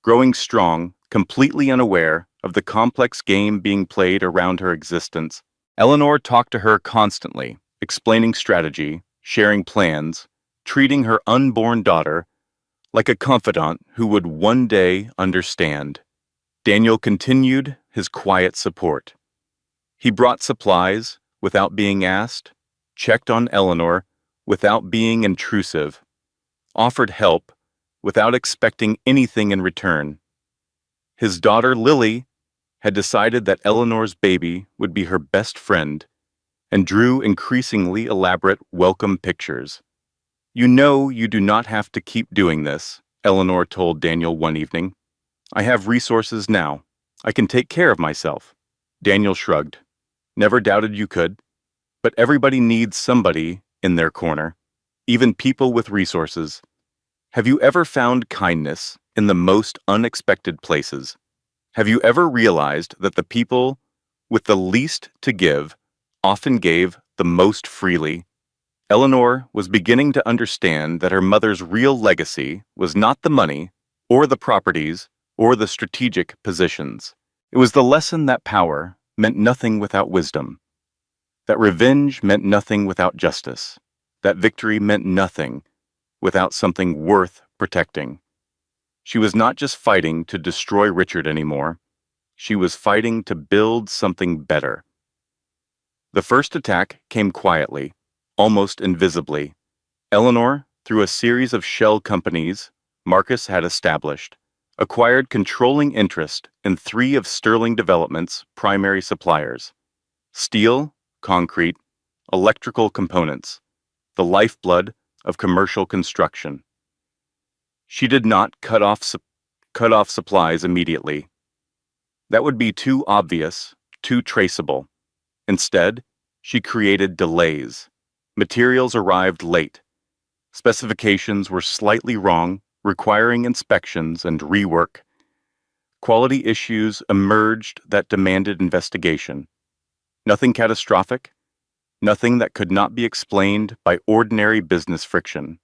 growing strong, completely unaware of the complex game being played around her existence. Eleanor talked to her constantly, explaining strategy, sharing plans, treating her unborn daughter like a confidant who would one day understand. Daniel continued his quiet support. He brought supplies without being asked, checked on Eleanor without being intrusive, offered help without expecting anything in return. His daughter, Lily, had decided that Eleanor's baby would be her best friend and drew increasingly elaborate welcome pictures. You know you do not have to keep doing this, Eleanor told Daniel one evening. I have resources now. I can take care of myself. Daniel shrugged. Never doubted you could, but everybody needs somebody in their corner. even people with resources. Have you ever found kindness in the most unexpected places? Have you ever realized that the people with the least to give often gave the most freely? Eleanor was beginning to understand that her mother's real legacy was not the money, or the properties, or the strategic positions. It was the lesson that power meant nothing without wisdom, that revenge meant nothing without justice, that victory meant nothing without something worth protecting. She was not just fighting to destroy Richard anymore, she was fighting to build something better. The first attack came quietly, almost invisibly. Eleanor, through a series of shell companies Marcus had established, acquired controlling interest in three of Sterling Development's primary suppliers: steel, concrete, electrical components, the lifeblood of commercial construction. She did not cut off supplies immediately. That would be too obvious, too traceable. Instead, she created delays. Materials arrived late. Specifications were slightly wrong, requiring inspections and rework. Quality issues emerged that demanded investigation. Nothing catastrophic, nothing that could not be explained by ordinary business friction.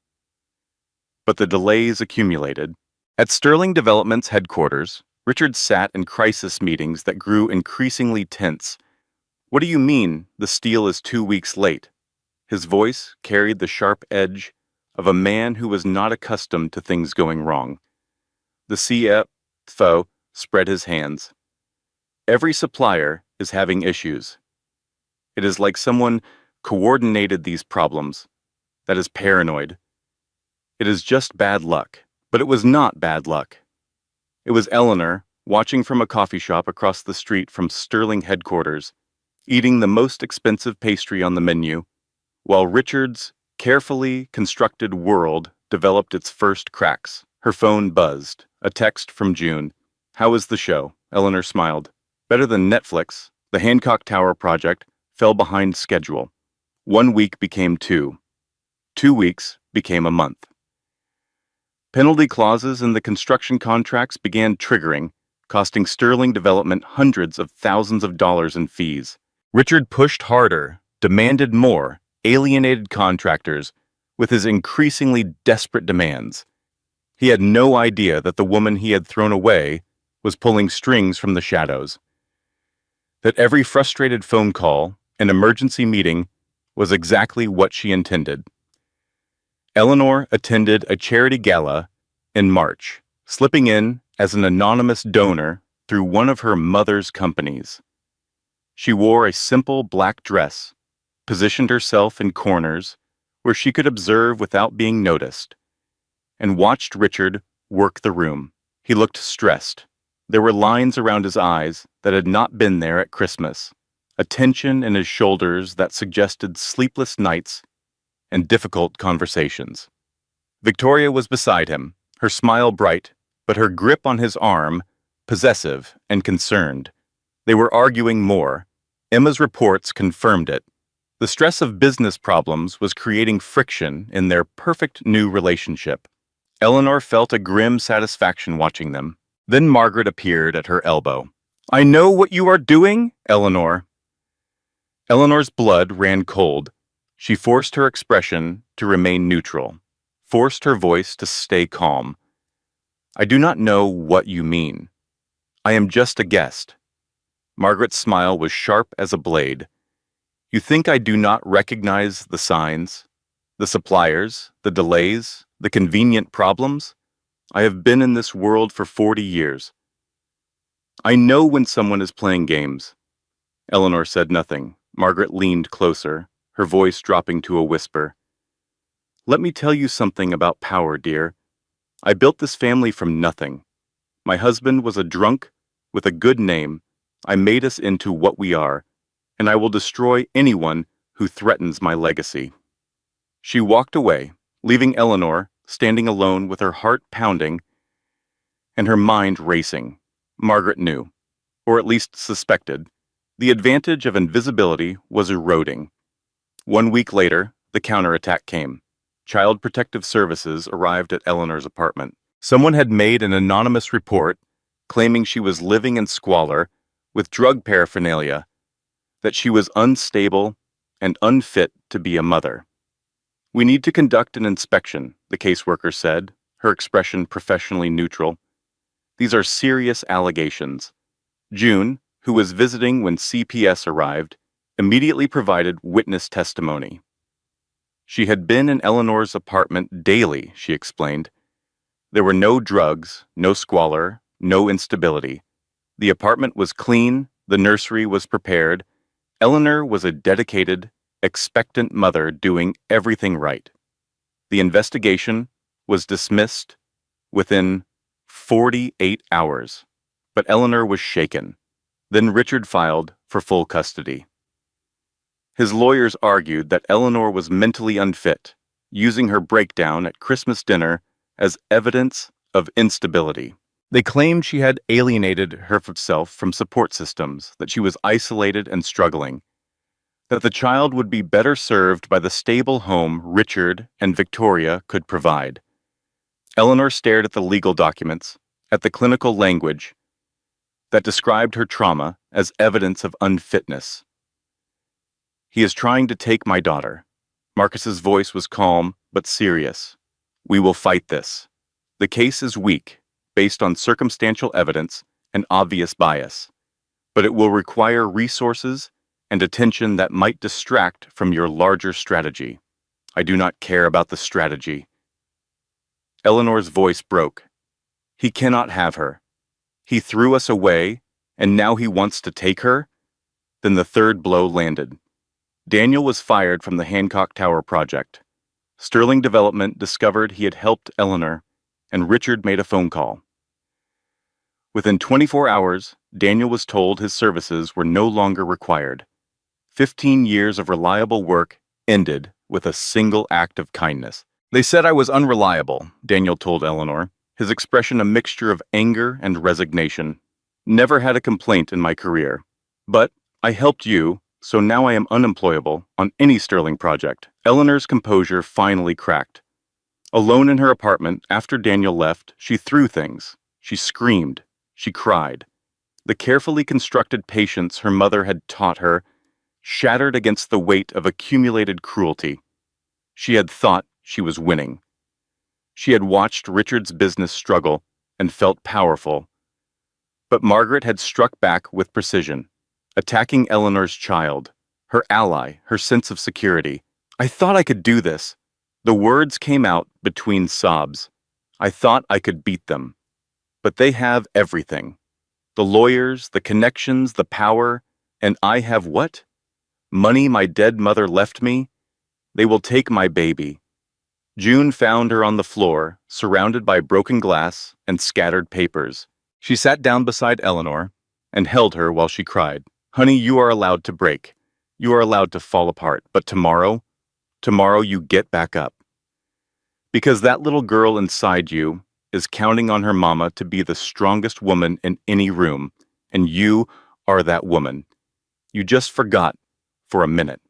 But the delays accumulated. At Sterling Development's headquarters, Richard sat in crisis meetings that grew increasingly tense. "What do you mean the steel is 2 weeks late?" His voice carried the sharp edge of a man who was not accustomed to things going wrong. The CFO spread his hands. "Every supplier is having issues. It is like someone coordinated these problems. That is paranoid. It is just bad luck." But it was not bad luck. It was Eleanor, watching from a coffee shop across the street from Sterling headquarters, eating the most expensive pastry on the menu, while Richard's carefully constructed world developed its first cracks. Her phone buzzed. A text from June. "How was the show?" Eleanor smiled. "Better than Netflix. The Hancock Tower project fell behind schedule. 1 week became 2. 2 weeks became a month." Penalty clauses in the construction contracts began triggering, costing Sterling Development hundreds of thousands of dollars in fees. Richard pushed harder, demanded more, alienated contractors with his increasingly desperate demands. He had no idea that the woman he had thrown away was pulling strings from the shadows. That every frustrated phone call, an emergency meeting, was exactly what she intended. Eleanor attended a charity gala in March, slipping in as an anonymous donor through one of her mother's companies. She wore a simple black dress, positioned herself in corners where she could observe without being noticed, and watched Richard work the room. He looked stressed. There were lines around his eyes that had not been there at Christmas, a tension in his shoulders that suggested sleepless nights and difficult conversations. Victoria was beside him, her smile bright, but her grip on his arm possessive and concerned. They were arguing more. Emma's reports confirmed it. The stress of business problems was creating friction in their perfect new relationship. Eleanor felt a grim satisfaction watching them. Then Margaret appeared at her elbow. "I know what you are doing, Eleanor." Eleanor's blood ran cold. She forced her expression to remain neutral, forced her voice to stay calm. "I do not know what you mean. I am just a guest." Margaret's smile was sharp as a blade. "You think I do not recognize the signs? The suppliers, the delays, the convenient problems? I have been in this world for 40 years. I know when someone is playing games." Eleanor said nothing. Margaret leaned closer, her voice dropping to a whisper. "Let me tell you something about power, dear. I built this family from nothing. My husband was a drunk with a good name. I made us into what we are, and I will destroy anyone who threatens my legacy." She walked away, leaving Eleanor standing alone with her heart pounding and her mind racing. Margaret knew, or at least suspected, the advantage of invisibility was eroding. 1 week later, the counterattack came. Child Protective Services arrived at Eleanor's apartment. Someone had made an anonymous report claiming she was living in squalor with drug paraphernalia, that she was unstable and unfit to be a mother. "We need to conduct an inspection," the caseworker said, her expression professionally neutral. "These are serious allegations." June, who was visiting when CPS arrived, immediately provided witness testimony. She had been in Eleanor's apartment daily, she explained. There were no drugs, no squalor, no instability. The apartment was clean, the nursery was prepared. Eleanor was a dedicated, expectant mother doing everything right. The investigation was dismissed within 48 hours, but Eleanor was shaken. Then Richard filed for full custody. His lawyers argued that Eleanor was mentally unfit, using her breakdown at Christmas dinner as evidence of instability. They claimed she had alienated herself from support systems, that she was isolated and struggling, that the child would be better served by the stable home Richard and Victoria could provide. Eleanor stared at the legal documents, at the clinical language that described her trauma as evidence of unfitness. "He is trying to take my daughter." Marcus's voice was calm but serious. "We will fight this. The case is weak, based on circumstantial evidence and obvious bias, but it will require resources and attention that might distract from your larger strategy. I do not care about the strategy." Eleanor's voice broke. "He cannot have her. He threw us away, and now he wants to take her?" Then the third blow landed. Daniel was fired from the Hancock Tower project. Sterling Development discovered he had helped Eleanor, and Richard made a phone call. Within 24 hours, Daniel was told his services were no longer required. 15 years of reliable work ended with a single act of kindness. "They said I was unreliable," Daniel told Eleanor, his expression a mixture of anger and resignation. "Never had a complaint in my career. But I helped you, so now I am unemployable on any Sterling project." Eleanor's composure finally cracked. Alone in her apartment, after Daniel left, she threw things. She screamed. She cried. The carefully constructed patience her mother had taught her shattered against the weight of accumulated cruelty. She had thought she was winning. She had watched Richard's business struggle and felt powerful. But Margaret had struck back with precision, attacking Eleanor's child, her ally, her sense of security. "I thought I could do this." The words came out between sobs. "I thought I could beat them. But they have everything. The lawyers, the connections, the power, and I have what? Money my dead mother left me? They will take my baby." June found her on the floor, surrounded by broken glass and scattered papers. She sat down beside Eleanor and held her while she cried. "Honey, you are allowed to break. You are allowed to fall apart. But tomorrow you get back up. Because that little girl inside you is counting on her mama to be the strongest woman in any room, and you are that woman. You just forgot for a minute."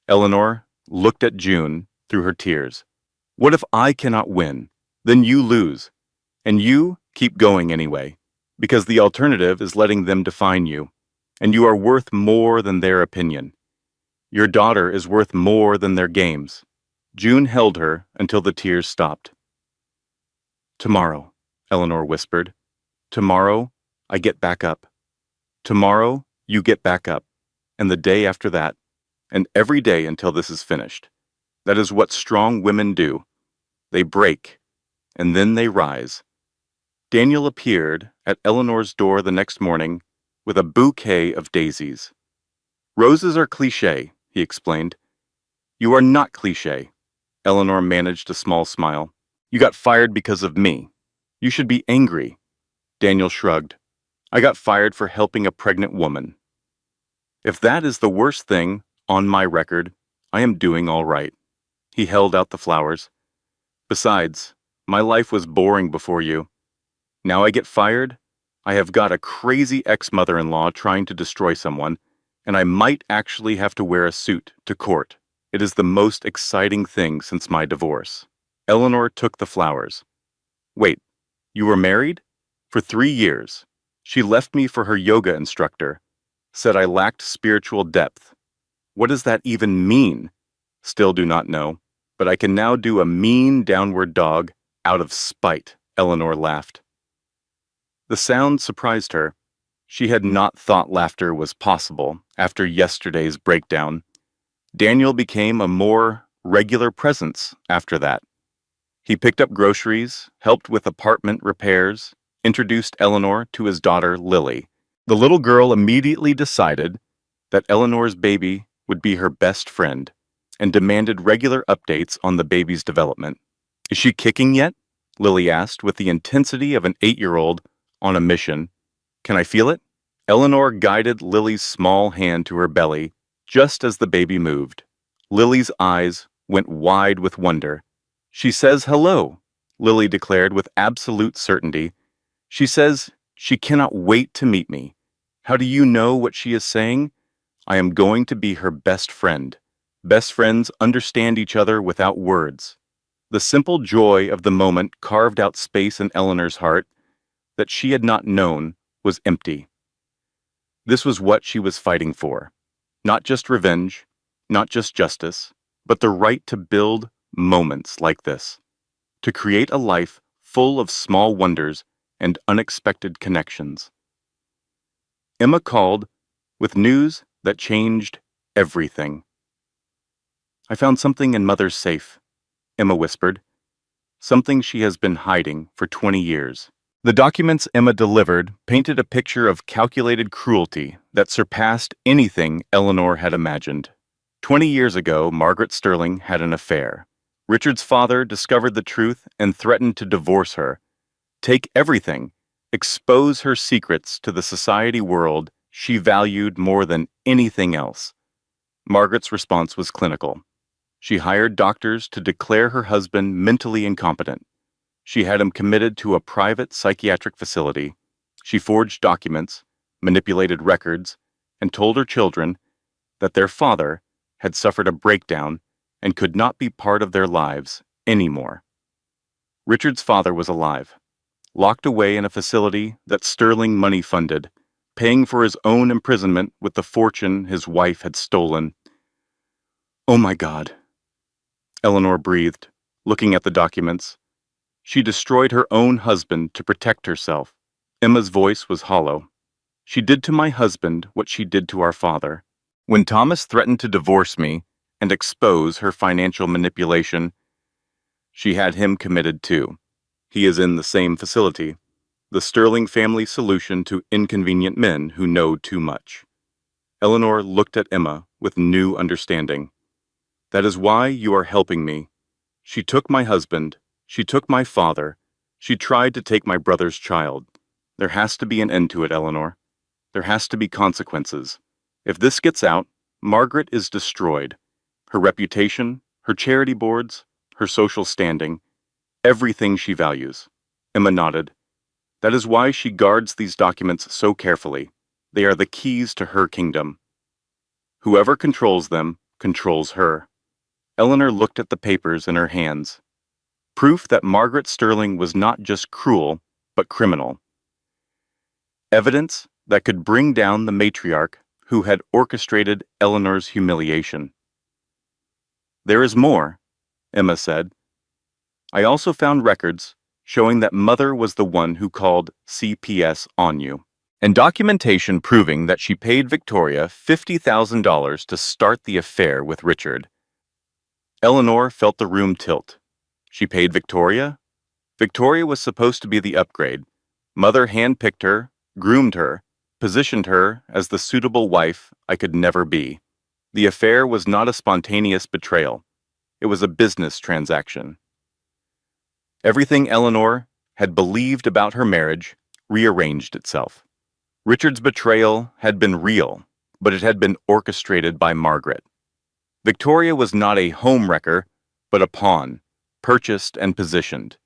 Eleanor looked at June through her tears. "What if I cannot win? Then you lose. And you keep going anyway, because the alternative is letting them define you, and you are worth more than their opinion. Your daughter is worth more than their games." June held her until the tears stopped. "Tomorrow," Eleanor whispered. "Tomorrow, I get back up. Tomorrow, you get back up. And the day after that. And every day until this is finished. That is what strong women do. They break, and then they rise." Daniel appeared at Eleanor's door the next morning with a bouquet of daisies. "Roses are cliché," he explained. "You are not cliché." Eleanor managed a small smile. "You got fired because of me. You should be angry." Daniel shrugged. "I got fired for helping a pregnant woman. If that is the worst thing on my record, I am doing all right." He held out the flowers. "Besides, my life was boring before you. Now I get fired. I have got a crazy ex-mother-in-law trying to destroy someone, and I might actually have to wear a suit to court." It is the most exciting thing since my divorce. Eleanor took the flowers. Wait, you were married? For 3 years. She left me for her yoga instructor. Said I lacked spiritual depth. What does that even mean? Still do not know. But I can now do a mean downward dog out of spite, Eleanor laughed. The sound surprised her. She had not thought laughter was possible after yesterday's breakdown. Daniel became a more regular presence after that. He picked up groceries, helped with apartment repairs, introduced Eleanor to his daughter, Lily. The little girl immediately decided that Eleanor's baby would be her best friend and demanded regular updates on the baby's development. Is she kicking yet? Lily asked with the intensity of an 8-year-old on a mission. Can I feel it? Eleanor guided Lily's small hand to her belly just as the baby moved. Lily's eyes went wide with wonder. She says hello, Lily declared with absolute certainty. She says she cannot wait to meet me. How do you know what she is saying? I am going to be her best friend. Best friends understand each other without words. The simple joy of the moment carved out space in Eleanor's heart that she had not known was empty. This was what she was fighting for. Not just revenge, not just justice, but the right to build moments like this, to create a life full of small wonders and unexpected connections. Emma called with news that changed everything. I found something in Mother's safe, Emma whispered, something she has been hiding for 20 years. The documents Emma delivered painted a picture of calculated cruelty that surpassed anything Eleanor had imagined. 20 years ago, Margaret Sterling had an affair. Richard's father discovered the truth and threatened to divorce her, take everything, expose her secrets to the society world she valued more than anything else. Margaret's response was clinical. She hired doctors to declare her husband mentally incompetent. She had him committed to a private psychiatric facility. She forged documents, manipulated records, and told her children that their father had suffered a breakdown and could not be part of their lives anymore. Richard's father was alive, locked away in a facility that Sterling money funded, paying for his own imprisonment with the fortune his wife had stolen. Oh my God, Eleanor breathed, looking at the documents. She destroyed her own husband to protect herself. Emma's voice was hollow. She did to my husband what she did to our father. When Thomas threatened to divorce me and expose her financial manipulation, she had him committed too. He is in the same facility, the Sterling family solution to inconvenient men who know too much. Eleanor looked at Emma with new understanding. That is why you are helping me. She took my husband. She took my father. She tried to take my brother's child. There has to be an end to it, Eleanor. There has to be consequences. If this gets out, Margaret is destroyed. Her reputation, her charity boards, her social standing, everything she values. Emma nodded. That is why she guards these documents so carefully. They are the keys to her kingdom. Whoever controls them controls her. Eleanor looked at the papers in her hands. Proof that Margaret Sterling was not just cruel, but criminal. Evidence that could bring down the matriarch who had orchestrated Eleanor's humiliation. There is more, Emma said. I also found records showing that Mother was the one who called CPS on you, and documentation proving that she paid Victoria $50,000 to start the affair with Richard. Eleanor felt the room tilt. She paid Victoria? Victoria was supposed to be the upgrade. Mother handpicked her, groomed her, positioned her as the suitable wife I could never be. The affair was not a spontaneous betrayal. It was a business transaction. Everything Eleanor had believed about her marriage rearranged itself. Richard's betrayal had been real, but it had been orchestrated by Margaret. Victoria was not a homewrecker, but a pawn, purchased and positioned.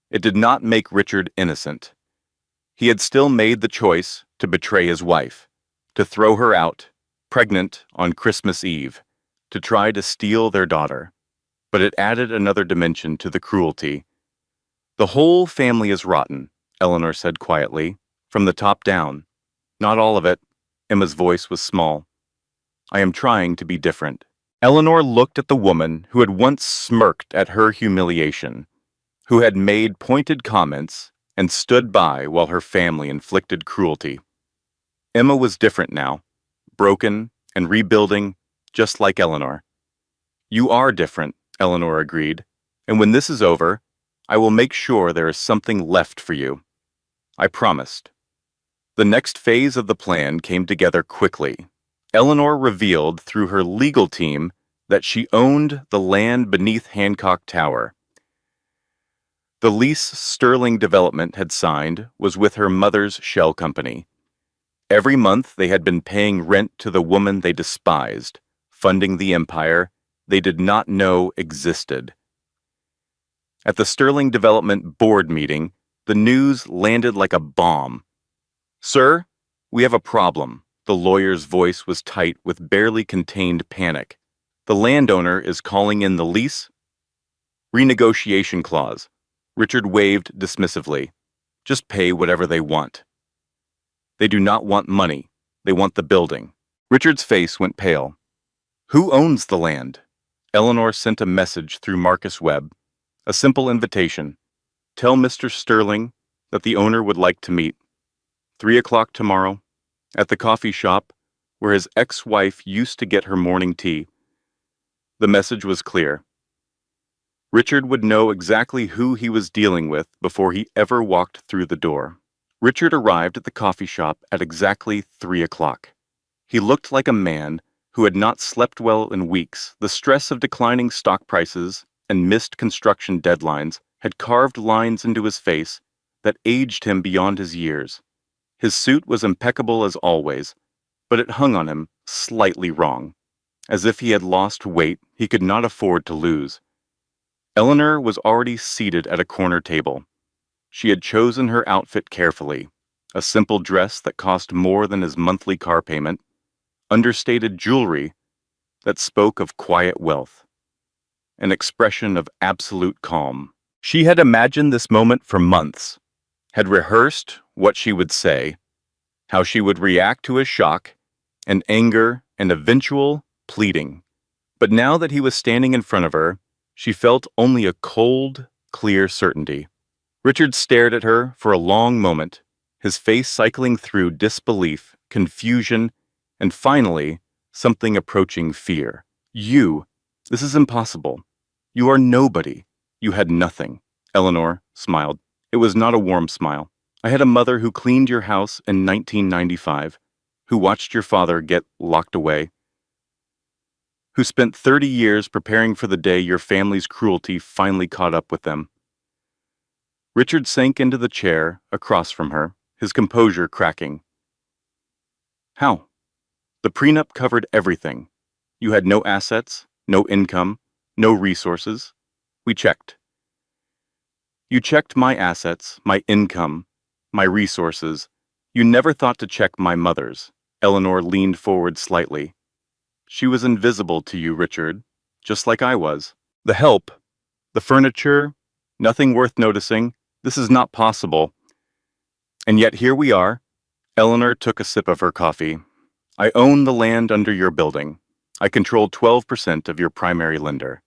It did not make Richard innocent. He had still made the choice to betray his wife, to throw her out, pregnant on Christmas Eve. to try to steal their daughter, but it added another dimension to the cruelty. "The whole family is rotten," Eleanor said quietly, from the top down. "Not all of it." Emma's voice was small. "I am trying to be different." Eleanor looked at the woman who had once smirked at her humiliation, who had made pointed comments and stood by while her family inflicted cruelty. Emma was different now, broken and rebuilding, just like Eleanor. "You are different," Eleanor agreed, "and when this is over, I will make sure there is something left for you." I promised. The next phase of the plan came together quickly. Eleanor revealed through her legal team that she owned the land beneath Hancock Tower. The lease Sterling Development had signed was with her mother's shell company. Every month they had been paying rent to the woman they despised, funding the empire they did not know existed. At the Sterling Development board meeting, the news landed like a bomb. "Sir, we have a problem." The lawyer's voice was tight with barely contained panic. "The landowner is calling in the lease renegotiation clause." Richard waved dismissively. "Just pay whatever they want." "They do not want money. They want the building." Richard's face went pale. "Who owns the land?" Eleanor sent a message through Marcus Webb, a simple invitation. "Tell Mr. Sterling that the owner would like to meet. 3 o'clock tomorrow, at the coffee shop where his ex-wife used to get her morning tea." The message was clear. Richard would know exactly who he was dealing with before he ever walked through the door. Richard arrived at the coffee shop at exactly 3 o'clock. He looked like a man who had not slept well in weeks. The stress of declining stock prices and missed construction deadlines had carved lines into his face that aged him beyond his years. His suit was impeccable as always, but it hung on him slightly wrong, as if he had lost weight he could not afford to lose. Eleanor was already seated at a corner table. She had chosen her outfit carefully, a simple dress that cost more than his monthly car payment, understated jewelry that spoke of quiet wealth, an expression of absolute calm. She had imagined this moment for months, had rehearsed what she would say, how she would react to his shock, and anger, and eventual pleading. But now that he was standing in front of her, she felt only a cold, clear certainty. Richard stared at her for a long moment, his face cycling through disbelief, confusion, and finally, something approaching fear. This is impossible. You are nobody. You had nothing." Eleanor smiled. It was not a warm smile. "I had a mother who cleaned your house in 1995, who watched your father get locked away, who spent 30 years preparing for the day your family's cruelty finally caught up with them." Richard sank into the chair across from her, his composure cracking. "How?" "The prenup covered everything. You had no assets, no income, no resources. We checked." "You checked my assets, my income, my resources. You never thought to check my mother's." Eleanor leaned forward slightly. "She was invisible to you, Richard, just like I was. The help, the furniture, nothing worth noticing. This is not possible. And yet here we are." Eleanor took a sip of her coffee. "I own the land under your building. I control 12% of your primary lender.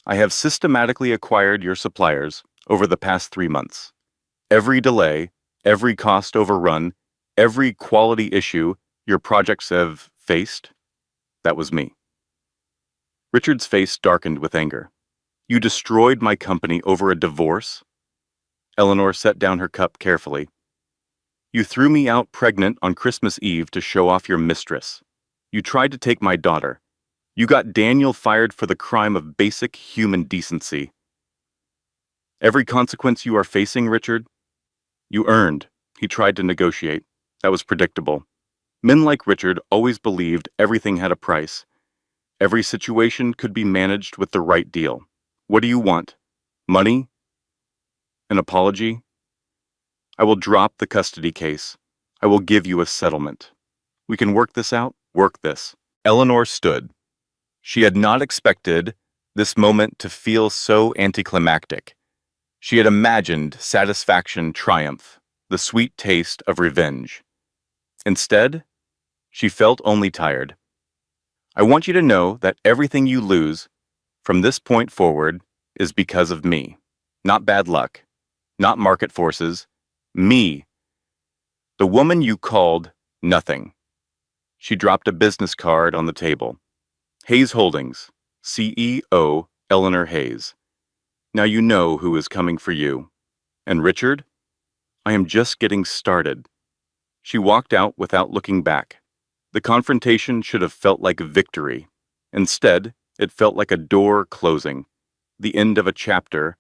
I have systematically acquired your suppliers over the past 3 months. Every delay, every cost overrun, every quality issue your projects have faced, that was me." Richard's face darkened with anger. "You destroyed my company over a divorce?" Eleanor set down her cup carefully. "You threw me out pregnant on Christmas Eve to show off your mistress. You tried to take my daughter. You got Daniel fired for the crime of basic human decency. Every consequence you are facing, Richard, you earned." He tried to negotiate. That was predictable. Men like Richard always believed everything had a price. Every situation could be managed with the right deal. "What do you want? Money? An apology? I will drop the custody case. I will give you a settlement. We can work this out, work this." Eleanor stood. She had not expected this moment to feel so anticlimactic. She had imagined satisfaction, triumph, the sweet taste of revenge. Instead, she felt only tired. I want you to know that everything you lose from this point forward is because of me. Not bad luck, not market forces, me, the woman you called nothing. She dropped a business card on the table. Hayes Holdings, CEO Eleanor Hayes. Now you know who is coming for you. And Richard? I am just getting started. She walked out without looking back. The confrontation should have felt like victory. Instead, it felt like a door closing, the end of a chapter,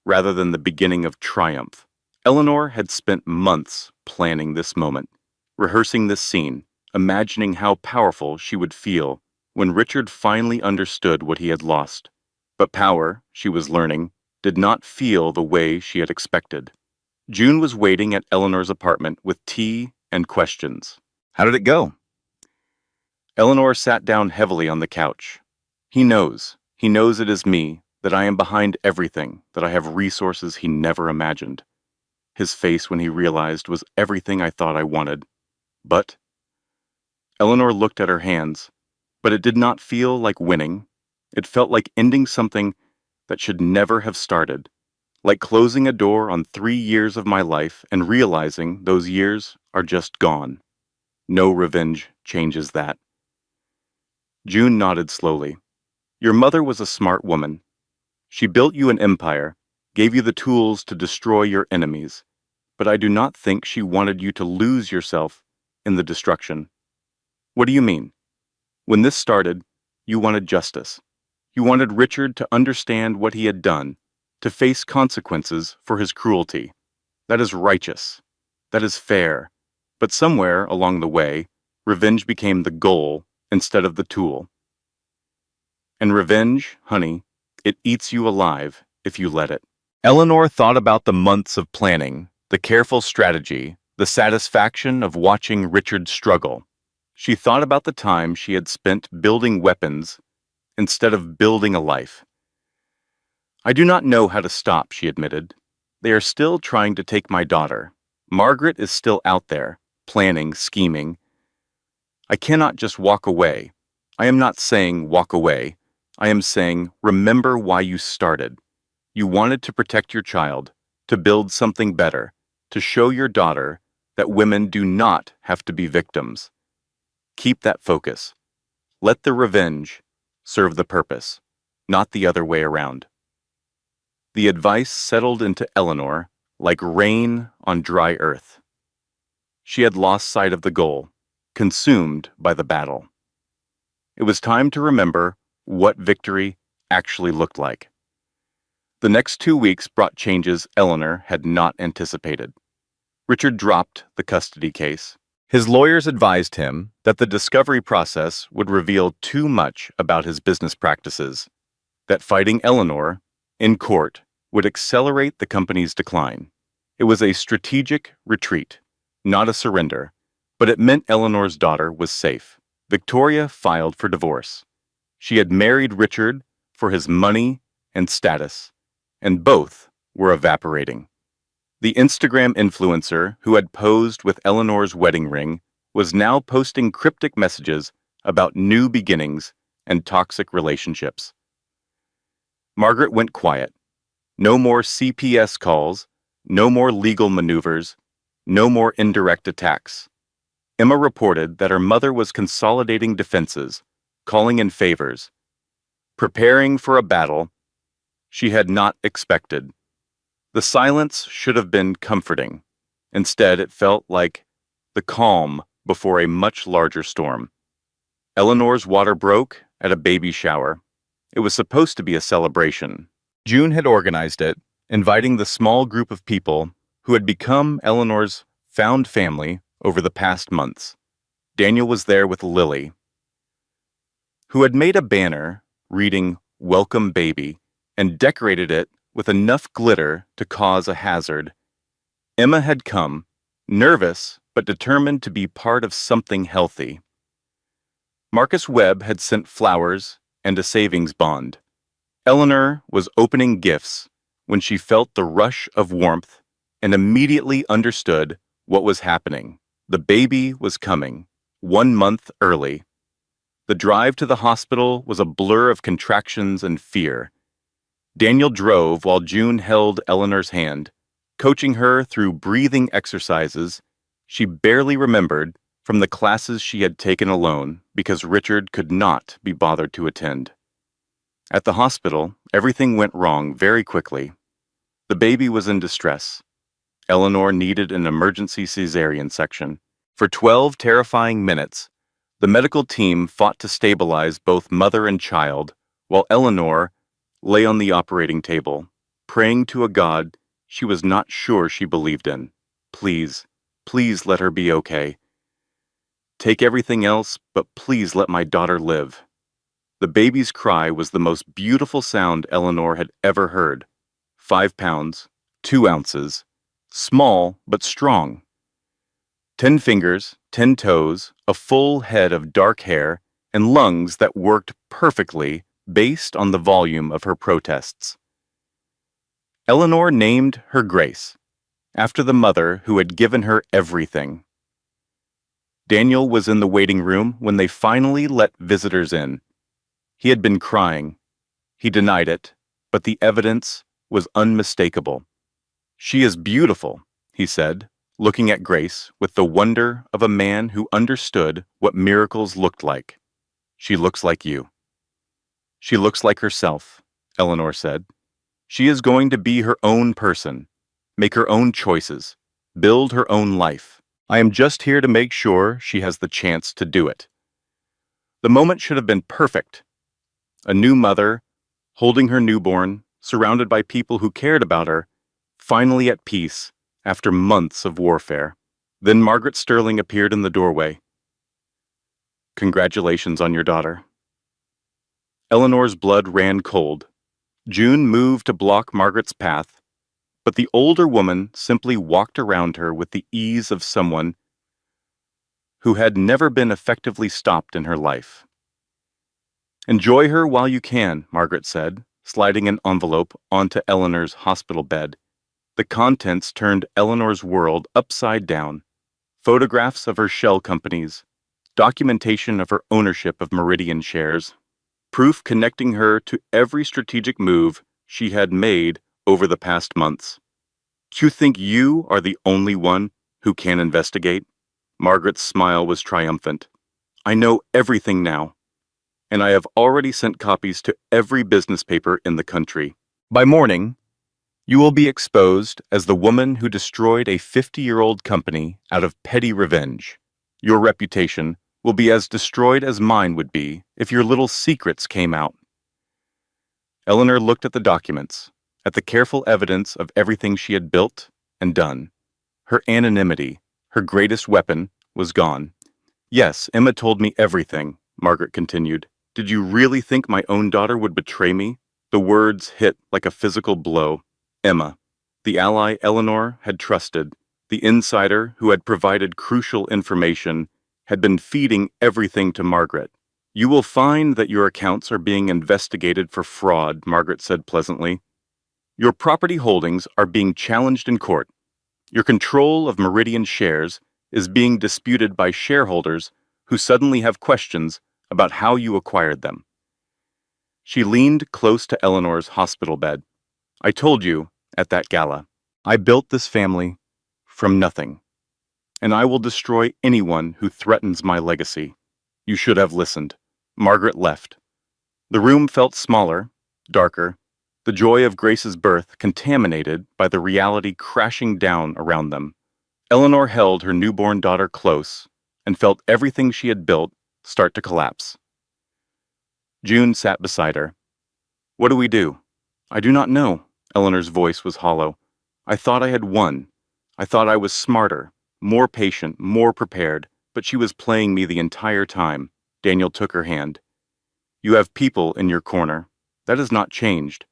rather than the beginning of triumph. Eleanor had spent months planning this moment, rehearsing this scene, imagining how powerful she would feel when Richard finally understood what he had lost. But power, she was learning, did not feel the way she had expected. June was waiting at Eleanor's apartment with tea and questions. How did it go? Eleanor sat down heavily on the couch. He knows it is me, that I am behind everything, that I have resources he never imagined. His face when he realized was everything I thought I wanted. But Eleanor looked at her hands, but it did not feel like winning. It felt like ending something that should never have started, like closing a door on 3 years of my life and realizing those years are just gone. No revenge changes that. June nodded slowly. Your mother was a smart woman. She built you an empire, gave you the tools to destroy your enemies, but I do not think she wanted you to lose yourself in the destruction. What do you mean? When this started, you wanted justice. You wanted Richard to understand what he had done, to face consequences for his cruelty. That is righteous. That is fair. But somewhere along the way, revenge became the goal instead of the tool. And revenge, honey, it eats you alive if you let it. Eleanor thought about the months of planning, the careful strategy, the satisfaction of watching Richard struggle. She thought about the time she had spent building weapons instead of building a life. I do not know how to stop, she admitted. They are still trying to take my daughter. Margaret is still out there, planning, scheming. I cannot just walk away. I am not saying walk away. I am saying remember why you started. You wanted to protect your child, to build something better, to show your daughter that women do not have to be victims. Keep that focus. Let the revenge serve the purpose, not the other way around. The advice settled into Eleanor like rain on dry earth. She had lost sight of the goal, consumed by the battle. It was time to remember what victory actually looked like. The next 2 weeks brought changes Eleanor had not anticipated. Richard dropped the custody case. His lawyers advised him that the discovery process would reveal too much about his business practices, that fighting Eleanor in court would accelerate the company's decline. It was a strategic retreat, not a surrender, but it meant Eleanor's daughter was safe. Victoria filed for divorce. She had married Richard for his money and status, and both were evaporating. The Instagram influencer who had posed with Eleanor's wedding ring was now posting cryptic messages about new beginnings and toxic relationships. Margaret went quiet. No more CPS calls, no more legal maneuvers, no more indirect attacks. Emma reported that her mother was consolidating defenses, calling in favors, preparing for a battle she had not expected. The silence should have been comforting. Instead, it felt like the calm before a much larger storm. Eleanor's water broke at a baby shower. It was supposed to be a celebration. June had organized it, inviting the small group of people who had become Eleanor's found family over the past months. Daniel was there with Lily, who had made a banner reading "Welcome Baby" and decorated it with enough glitter to cause a hazard. Emma had come, nervous but determined to be part of something healthy. Marcus Webb had sent flowers and a savings bond. Eleanor was opening gifts when she felt the rush of warmth and immediately understood what was happening. The baby was coming, 1 month early. The drive to the hospital was a blur of contractions and fear. Daniel drove while June held Eleanor's hand, coaching her through breathing exercises she barely remembered from the classes she had taken alone because Richard could not be bothered to attend. At the hospital, everything went wrong very quickly. The baby was in distress. Eleanor needed an emergency cesarean section. For 12 terrifying minutes, the medical team fought to stabilize both mother and child, while Eleanor lay on the operating table, praying to a God she was not sure she believed in. Please, please let her be okay. Take everything else, but please let my daughter live. The baby's cry was the most beautiful sound Eleanor had ever heard. 5 pounds, 2 ounces, small but strong. 10 fingers, 10 toes, a full head of dark hair, and lungs that worked perfectly based on the volume of her protests. Eleanor named her Grace, after the mother who had given her everything. Daniel was in the waiting room when they finally let visitors in. He had been crying. He denied it, but the evidence was unmistakable. "She is beautiful," he said, looking at Grace with the wonder of a man who understood what miracles looked like. "She looks like you." "She looks like herself," Eleanor said. "She is going to be her own person, make her own choices, build her own life. I am just here to make sure she has the chance to do it." The moment should have been perfect. A new mother, holding her newborn, surrounded by people who cared about her, finally at peace after months of warfare. Then Margaret Sterling appeared in the doorway. "Congratulations on your daughter." Eleanor's blood ran cold. June moved to block Margaret's path, but the older woman simply walked around her with the ease of someone who had never been effectively stopped in her life. "Enjoy her while you can," Margaret said, sliding an envelope onto Eleanor's hospital bed. The contents turned Eleanor's world upside down. Photographs of her shell companies, documentation of her ownership of Meridian shares, proof connecting her to every strategic move she had made over the past months. "You think you are the only one who can investigate?" Margaret's smile was triumphant. "I know everything now, and I have already sent copies to every business paper in the country. By morning, you will be exposed as the woman who destroyed a 50-year-old company out of petty revenge. Your reputation will be as destroyed as mine would be if your little secrets came out." Eleanor looked at the documents, at the careful evidence of everything she had built and done. Her anonymity, her greatest weapon, was gone. "Yes, Emma told me everything," Margaret continued. "Did you really think my own daughter would betray me?" The words hit like a physical blow. Emma, the ally Eleanor had trusted, the insider who had provided crucial information, had been feeding everything to Margaret. "You will find that your accounts are being investigated for fraud," Margaret said pleasantly. "Your property holdings are being challenged in court. Your control of Meridian shares is being disputed by shareholders who suddenly have questions about how you acquired them." She leaned close to Eleanor's hospital bed. "I told you at that gala, I built this family from nothing, and I will destroy anyone who threatens my legacy. You should have listened." Margaret left. The room felt smaller, darker, the joy of Grace's birth contaminated by the reality crashing down around them. Eleanor held her newborn daughter close and felt everything she had built start to collapse. June sat beside her. "What do we do?" "I do not know." Eleanor's voice was hollow. "I thought I had won. I thought I was smarter, more patient, more prepared, but she was playing me the entire time." Daniel took her hand. "You have people in your corner. That has not changed.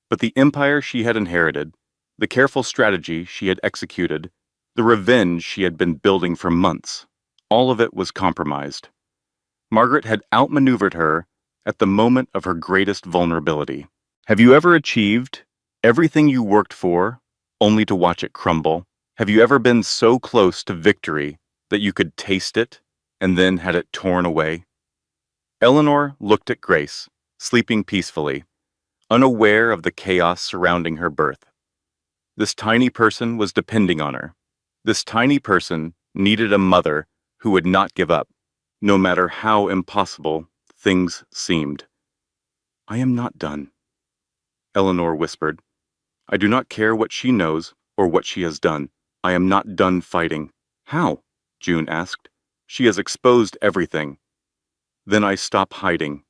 But the empire she had inherited, the careful strategy she had executed, the revenge she had been building for months, all of it was compromised. Margaret had outmaneuvered her at the moment of her greatest vulnerability. Have you ever achieved everything you worked for, only to watch it crumble? Have you ever been so close to victory that you could taste it and then had it torn away? Eleanor looked at Grace, sleeping peacefully, unaware of the chaos surrounding her birth. This tiny person was depending on her. This tiny person needed a mother who would not give up, no matter how impossible things seemed. "I am not done," Eleanor whispered. "I do not care what she knows or what she has done. I am not done fighting." "How?" June asked. "She has exposed everything." "Then I stop hiding."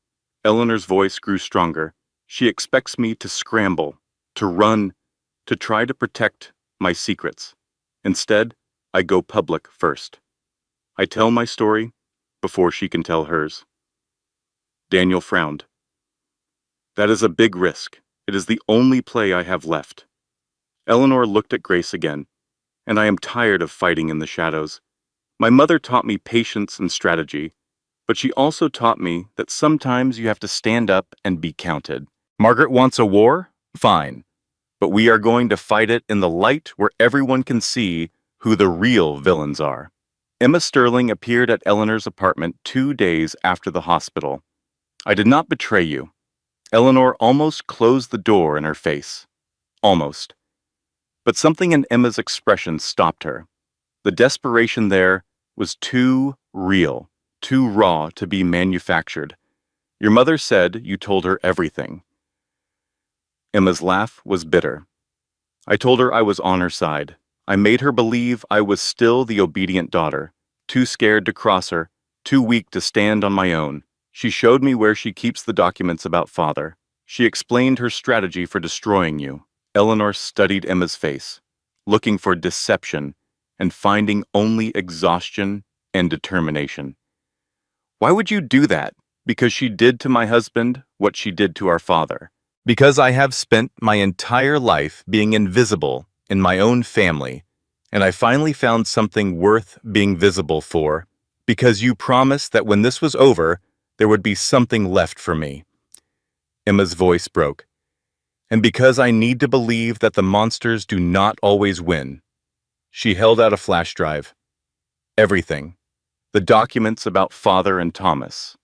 Eleanor's voice grew stronger. "She expects me to scramble, to run, to try to protect my secrets. Instead, I go public first. I tell my story before she can tell hers." Daniel frowned. "That is a big risk. It is the only play I have left." Eleanor looked at Grace again. "And I am tired of fighting in the shadows. My mother taught me patience and strategy, but she also taught me that sometimes you have to stand up and be counted. Margaret wants a war? Fine. But we are going to fight it in the light where everyone can see who the real villains are." Emma Sterling appeared at Eleanor's apartment 2 days after the hospital. "I did not betray you." Eleanor almost closed the door in her face. Almost. But something in Emma's expression stopped her. The desperation there was too real, too raw to be manufactured. "Your mother said you told her everything." Emma's laugh was bitter. "I told her I was on her side. I made her believe I was still the obedient daughter, too scared to cross her, too weak to stand on my own. She showed me where she keeps the documents about father. She explained her strategy for destroying you." Eleanor studied Emma's face, looking for deception and finding only exhaustion and determination. "Why would you do that?" "Because she did to my husband what she did to our father. Because I have spent my entire life being invisible in my own family, and I finally found something worth being visible for, because you promised that when this was over, there would be something left for me." Emma's voice broke. "And because I need to believe that the monsters do not always win." She held out a flash drive. Everything. The documents about father and Thomas.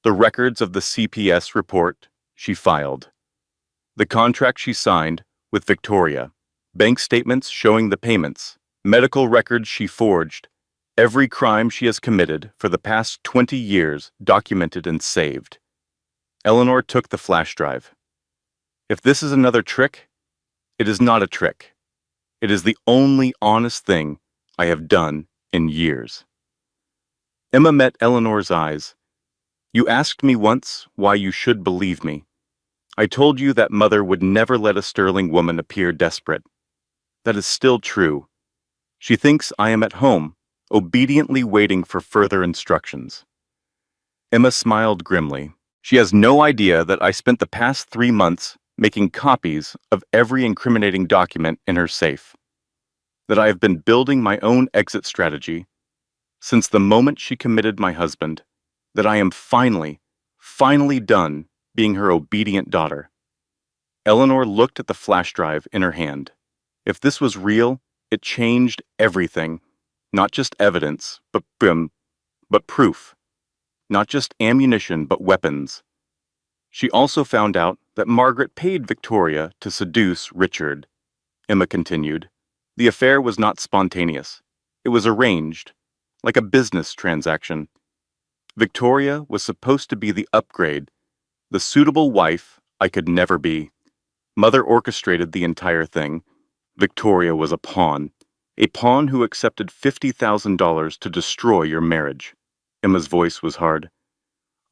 The records of the CPS report she filed. The contract she signed with Victoria. Bank statements showing the payments. Medical records she forged. Every crime she has committed for the past 20 years documented and saved. Eleanor took the flash drive. "If this is another trick, it is not a trick. It is the only honest thing I have done in years." Emma met Eleanor's eyes. "You asked me once why you should believe me. I told you that mother would never let a Sterling woman appear desperate. That is still true. She thinks I am at home, obediently waiting for further instructions." Emma smiled grimly. "She has no idea that I spent the past 3 months making copies of every incriminating document in her safe. That I have been building my own exit strategy since the moment she committed my husband. That I am finally done being her obedient daughter." Eleanor looked at the flash drive in her hand. If this was real, it changed everything. Not just evidence, but proof. Not just ammunition, but weapons. She also found out that Margaret paid Victoria to seduce Richard. Emma continued. "The affair was not spontaneous. It was arranged, like a business transaction. Victoria was supposed to be the upgrade, the suitable wife I could never be. Mother orchestrated the entire thing. Victoria was a pawn who accepted $50,000 to destroy your marriage." Emma's voice was hard.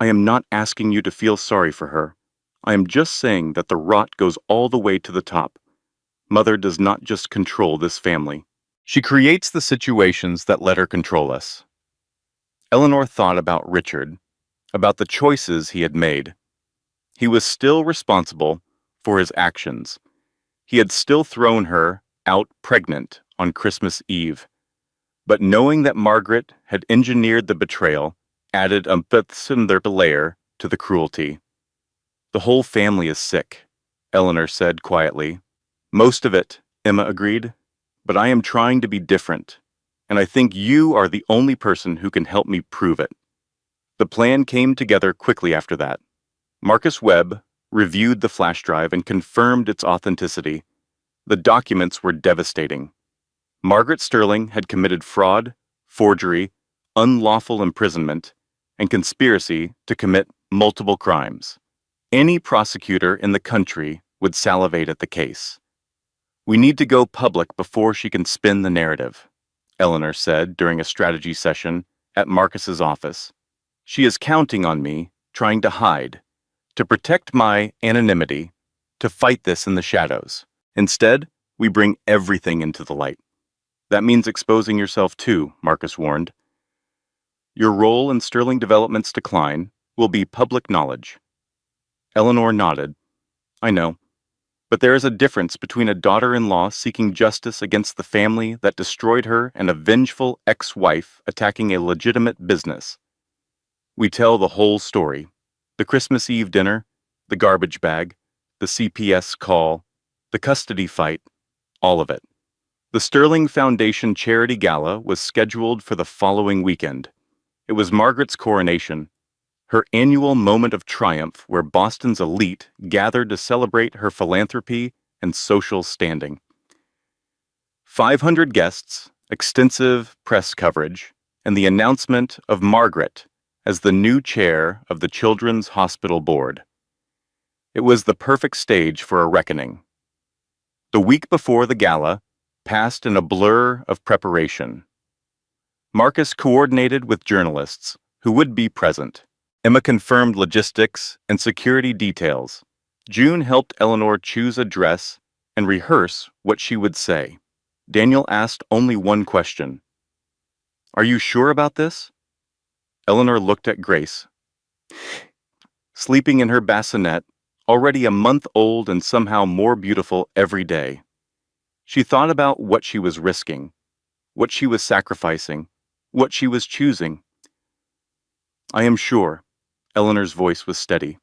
"I am not asking you to feel sorry for her. I am just saying that the rot goes all the way to the top. Mother does not just control this family. She creates the situations that let her control us." Eleanor thought about Richard, about the choices he had made. He was still responsible for his actions. He had still thrown her out pregnant on Christmas Eve. But knowing that Margaret had engineered the betrayal added a fifth layer to the cruelty. "The whole family is sick," Eleanor said quietly. "Most of it," Emma agreed. "But I am trying to be different, and I think you are the only person who can help me prove it." The plan came together quickly after that. Marcus Webb reviewed the flash drive and confirmed its authenticity. The documents were devastating. Margaret Sterling had committed fraud, forgery, unlawful imprisonment, and conspiracy to commit multiple crimes. Any prosecutor in the country would salivate at the case. "We need to go public before she can spin the narrative," Eleanor said during a strategy session at Marcus's office. "She is counting on me, trying to hide, to protect my anonymity, to fight this in the shadows. Instead, we bring everything into the light." "That means exposing yourself too," Marcus warned. "Your role in Sterling Development's decline will be public knowledge." Eleanor nodded. "I know. But there is a difference between a daughter-in-law seeking justice against the family that destroyed her and a vengeful ex-wife attacking a legitimate business." We tell the whole story. The Christmas Eve dinner, the garbage bag, the CPS call, the custody fight, all of it. The Sterling Foundation Charity Gala was scheduled for the following weekend. It was Margaret's coronation, her annual moment of triumph where Boston's elite gathered to celebrate her philanthropy and social standing. 500 guests, extensive press coverage, and the announcement of Margaret as the new chair of the Children's Hospital Board. It was the perfect stage for a reckoning. The week before the gala passed in a blur of preparation. Marcus coordinated with journalists who would be present. Emma confirmed logistics and security details. June helped Eleanor choose a dress and rehearse what she would say. Daniel asked only one question. "Are you sure about this?" Eleanor looked at Grace, sleeping in her bassinet, already a month old and somehow more beautiful every day. She thought about what she was risking, what she was sacrificing, what she was choosing. "I am sure." Eleanor's voice was steady.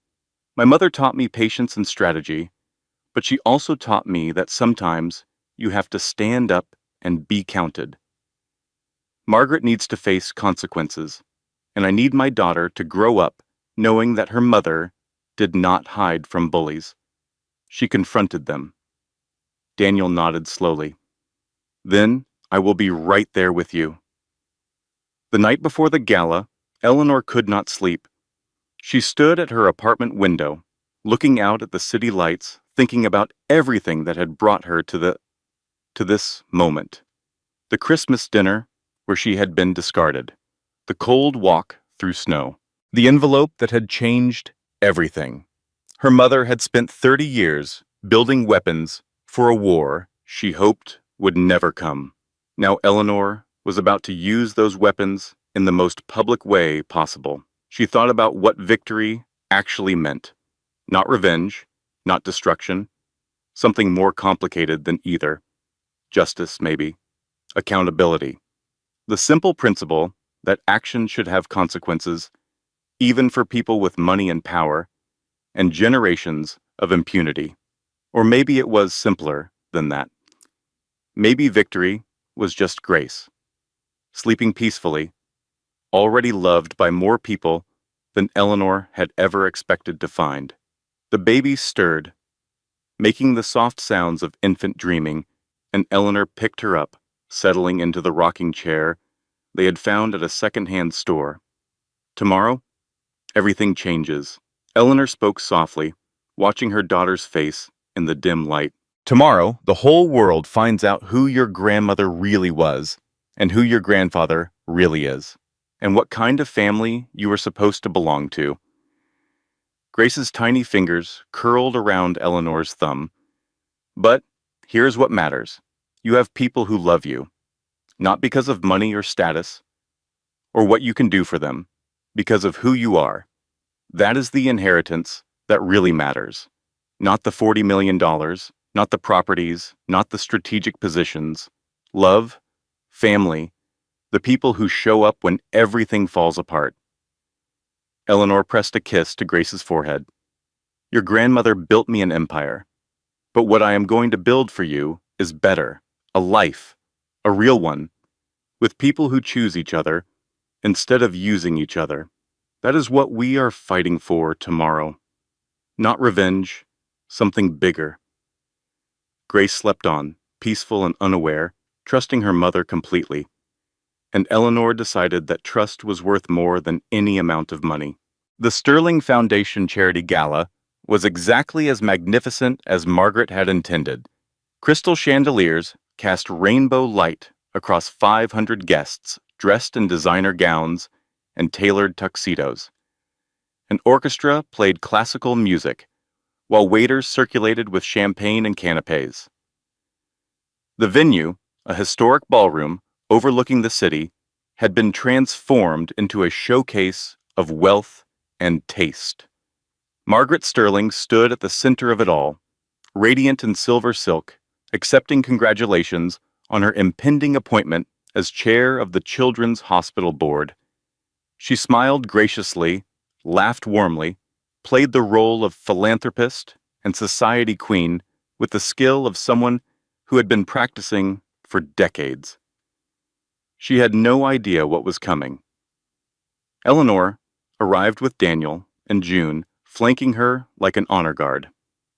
"My mother taught me patience and strategy, but she also taught me that sometimes you have to stand up and be counted. Margaret needs to face consequences, and I need my daughter to grow up knowing that her mother did not hide from bullies. She confronted them." Daniel nodded slowly. "Then I will be right there with you." The night before the gala, Eleanor could not sleep. She stood at her apartment window, looking out at the city lights, thinking about everything that had brought her to this moment. The Christmas dinner where she had been discarded. The cold walk through snow. The envelope that had changed everything. Her mother had spent 30 years building weapons for a war she hoped would never come. Now Eleanor was about to use those weapons in the most public way possible. She thought about what victory actually meant. Not revenge, not destruction, something more complicated than either. Justice, maybe. Accountability. The simple principle that action should have consequences, even for people with money and power, and generations of impunity. Or maybe it was simpler than that. Maybe victory was just Grace, sleeping peacefully, already loved by more people than Eleanor had ever expected to find. The baby stirred, making the soft sounds of infant dreaming, and Eleanor picked her up, settling into the rocking chair they had found at a second-hand store. "Tomorrow, everything changes." Eleanor spoke softly, watching her daughter's face in the dim light. "Tomorrow, the whole world finds out who your grandmother really was, and who your grandfather really is, and what kind of family you were supposed to belong to." Grace's tiny fingers curled around Eleanor's thumb. "But here's what matters. You have people who love you, not because of money or status, or what you can do for them, because of who you are. That is the inheritance that really matters. Not the $40 million, not the properties, not the strategic positions. Love, family, the people who show up when everything falls apart." Eleanor pressed a kiss to Grace's forehead. Your grandmother built me an empire, but what I am going to build for you is better, a life, a real one, with people who choose each other instead of using each other. That is what we are fighting for tomorrow. Not revenge, something bigger. Grace slept on, peaceful and unaware, trusting her mother completely. And Eleanor decided that trust was worth more than any amount of money. The Sterling Foundation Charity Gala was exactly as magnificent as Margaret had intended. Crystal chandeliers cast rainbow light across 500 guests dressed in designer gowns and tailored tuxedos. An orchestra played classical music, while waiters circulated with champagne and canapes. The venue, a historic ballroom overlooking the city, had been transformed into a showcase of wealth and taste. Margaret Sterling stood at the center of it all, radiant in silver silk, accepting congratulations on her impending appointment as chair of the Children's Hospital Board. She smiled graciously, laughed warmly, played the role of philanthropist and society queen with the skill of someone who had been practicing for decades. She had no idea what was coming. Eleanor arrived with Daniel and June flanking her like an honor guard.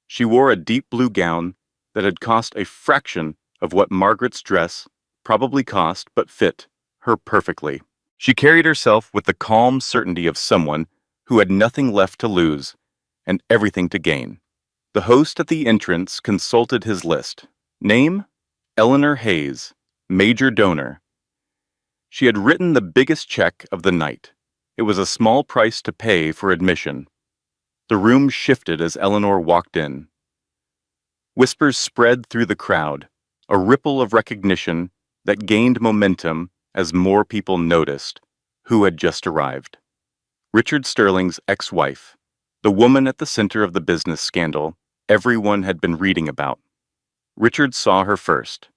She wore a deep blue gown that had cost a fraction of what Margaret's dress probably cost but fit her perfectly. She carried herself with the calm certainty of someone who had nothing left to lose and everything to gain. The host at the entrance consulted his list. Name? Eleanor Hayes, major donor. She had written the biggest check of the night. It was a small price to pay for admission. The room shifted as Eleanor walked in. Whispers spread through the crowd, a ripple of recognition that gained momentum as more people noticed who had just arrived. Richard Sterling's ex-wife, the woman at the center of the business scandal everyone had been reading about. Richard saw her first.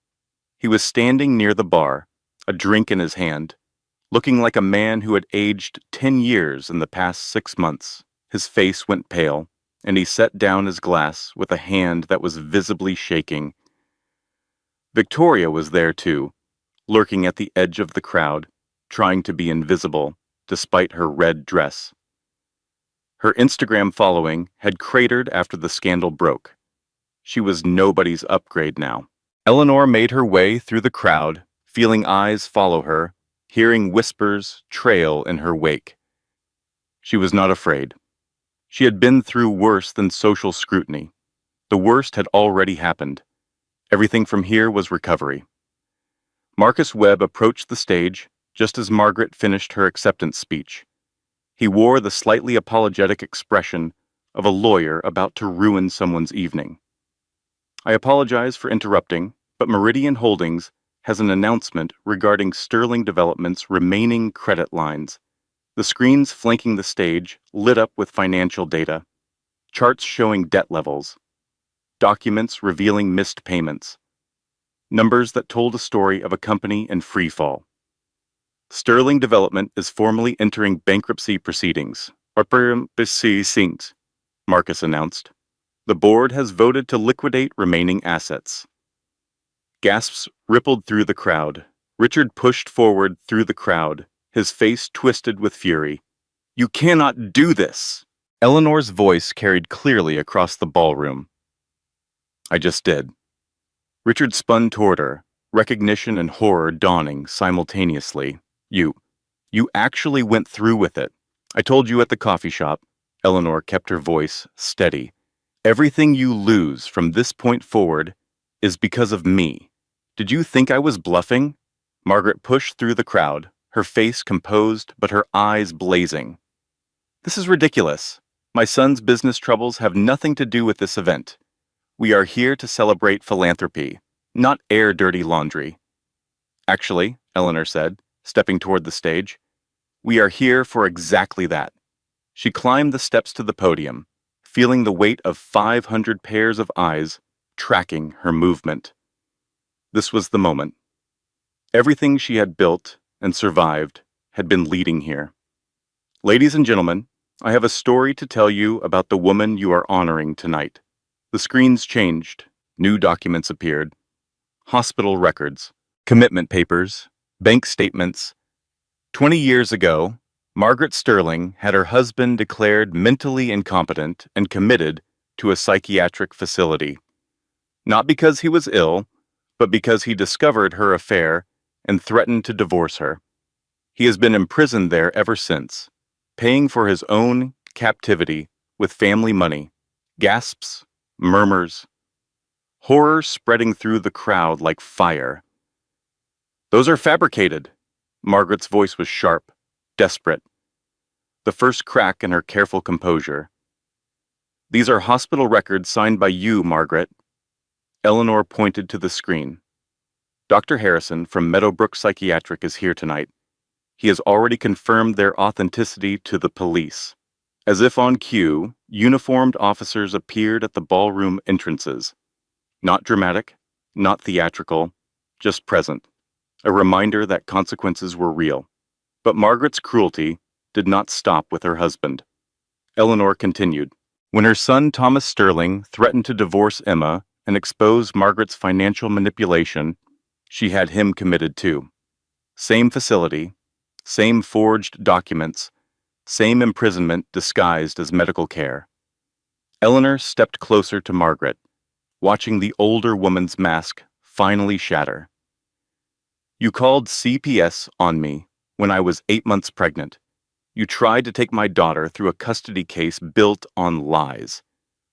He was standing near the bar, a drink in his hand, looking like a man who had aged 10 years in the past 6 months. His face went pale, and he set down his glass with a hand that was visibly shaking. Victoria was there too, lurking at the edge of the crowd, trying to be invisible, despite her red dress. Her Instagram following had cratered after the scandal broke. She was nobody's upgrade now. Eleanor made her way through the crowd, feeling eyes follow her, hearing whispers trail in her wake. She was not afraid. She had been through worse than social scrutiny. The worst had already happened. Everything from here was recovery. Marcus Webb approached the stage just as Margaret finished her acceptance speech. He wore the slightly apologetic expression of a lawyer about to ruin someone's evening. I apologize for interrupting, but Meridian Holdings has an announcement regarding Sterling Development's remaining credit lines. The screens flanking the stage lit up with financial data, charts showing debt levels, documents revealing missed payments, numbers that told a story of a company in free fall. Sterling Development is formally entering bankruptcy proceedings. Marcus announced. The board has voted to liquidate remaining assets. Gasps rippled through the crowd. Richard pushed forward through the crowd, his face twisted with fury. You cannot do this! Eleanor's voice carried clearly across the ballroom. I just did. Richard spun toward her, recognition and horror dawning simultaneously. You actually went through with it. I told you at the coffee shop. Eleanor kept her voice steady. Everything you lose from this point forward is because of me. Did you think I was bluffing? Margaret pushed through the crowd, her face composed but her eyes blazing. This is ridiculous. My son's business troubles have nothing to do with this event. We are here to celebrate philanthropy, not air dirty laundry. Actually, Eleanor said, stepping toward the stage, we are here for exactly that. She climbed the steps to the podium, feeling the weight of 500 pairs of eyes tracking her movement. This was the moment. Everything she had built and survived had been leading here. Ladies and gentlemen, I have a story to tell you about the woman you are honoring tonight. The screens changed. New documents appeared. Hospital records, commitment papers, bank statements. 20 years ago, Margaret Sterling had her husband declared mentally incompetent and committed to a psychiatric facility. Not because he was ill, but because he discovered her affair and threatened to divorce her. He has been imprisoned there ever since, paying for his own captivity with family money. Gasps, murmurs, horror spreading through the crowd like fire. Those are fabricated. Margaret's voice was sharp, desperate, the first crack in her careful composure. These are hospital records signed by you, Margaret. Eleanor pointed to the screen. Dr. Harrison from Meadowbrook Psychiatric is here tonight. He has already confirmed their authenticity to the police. As if on cue, uniformed officers appeared at the ballroom entrances. Not dramatic, not theatrical, just present. A reminder that consequences were real. But Margaret's cruelty did not stop with her husband. Eleanor continued. When her son Thomas Sterling threatened to divorce Emma and expose Margaret's financial manipulation, she had him committed too. Same facility, same forged documents, same imprisonment disguised as medical care. Eleanor stepped closer to Margaret, watching the older woman's mask finally shatter. You called CPS on me when I was 8 months pregnant. You tried to take my daughter through a custody case built on lies.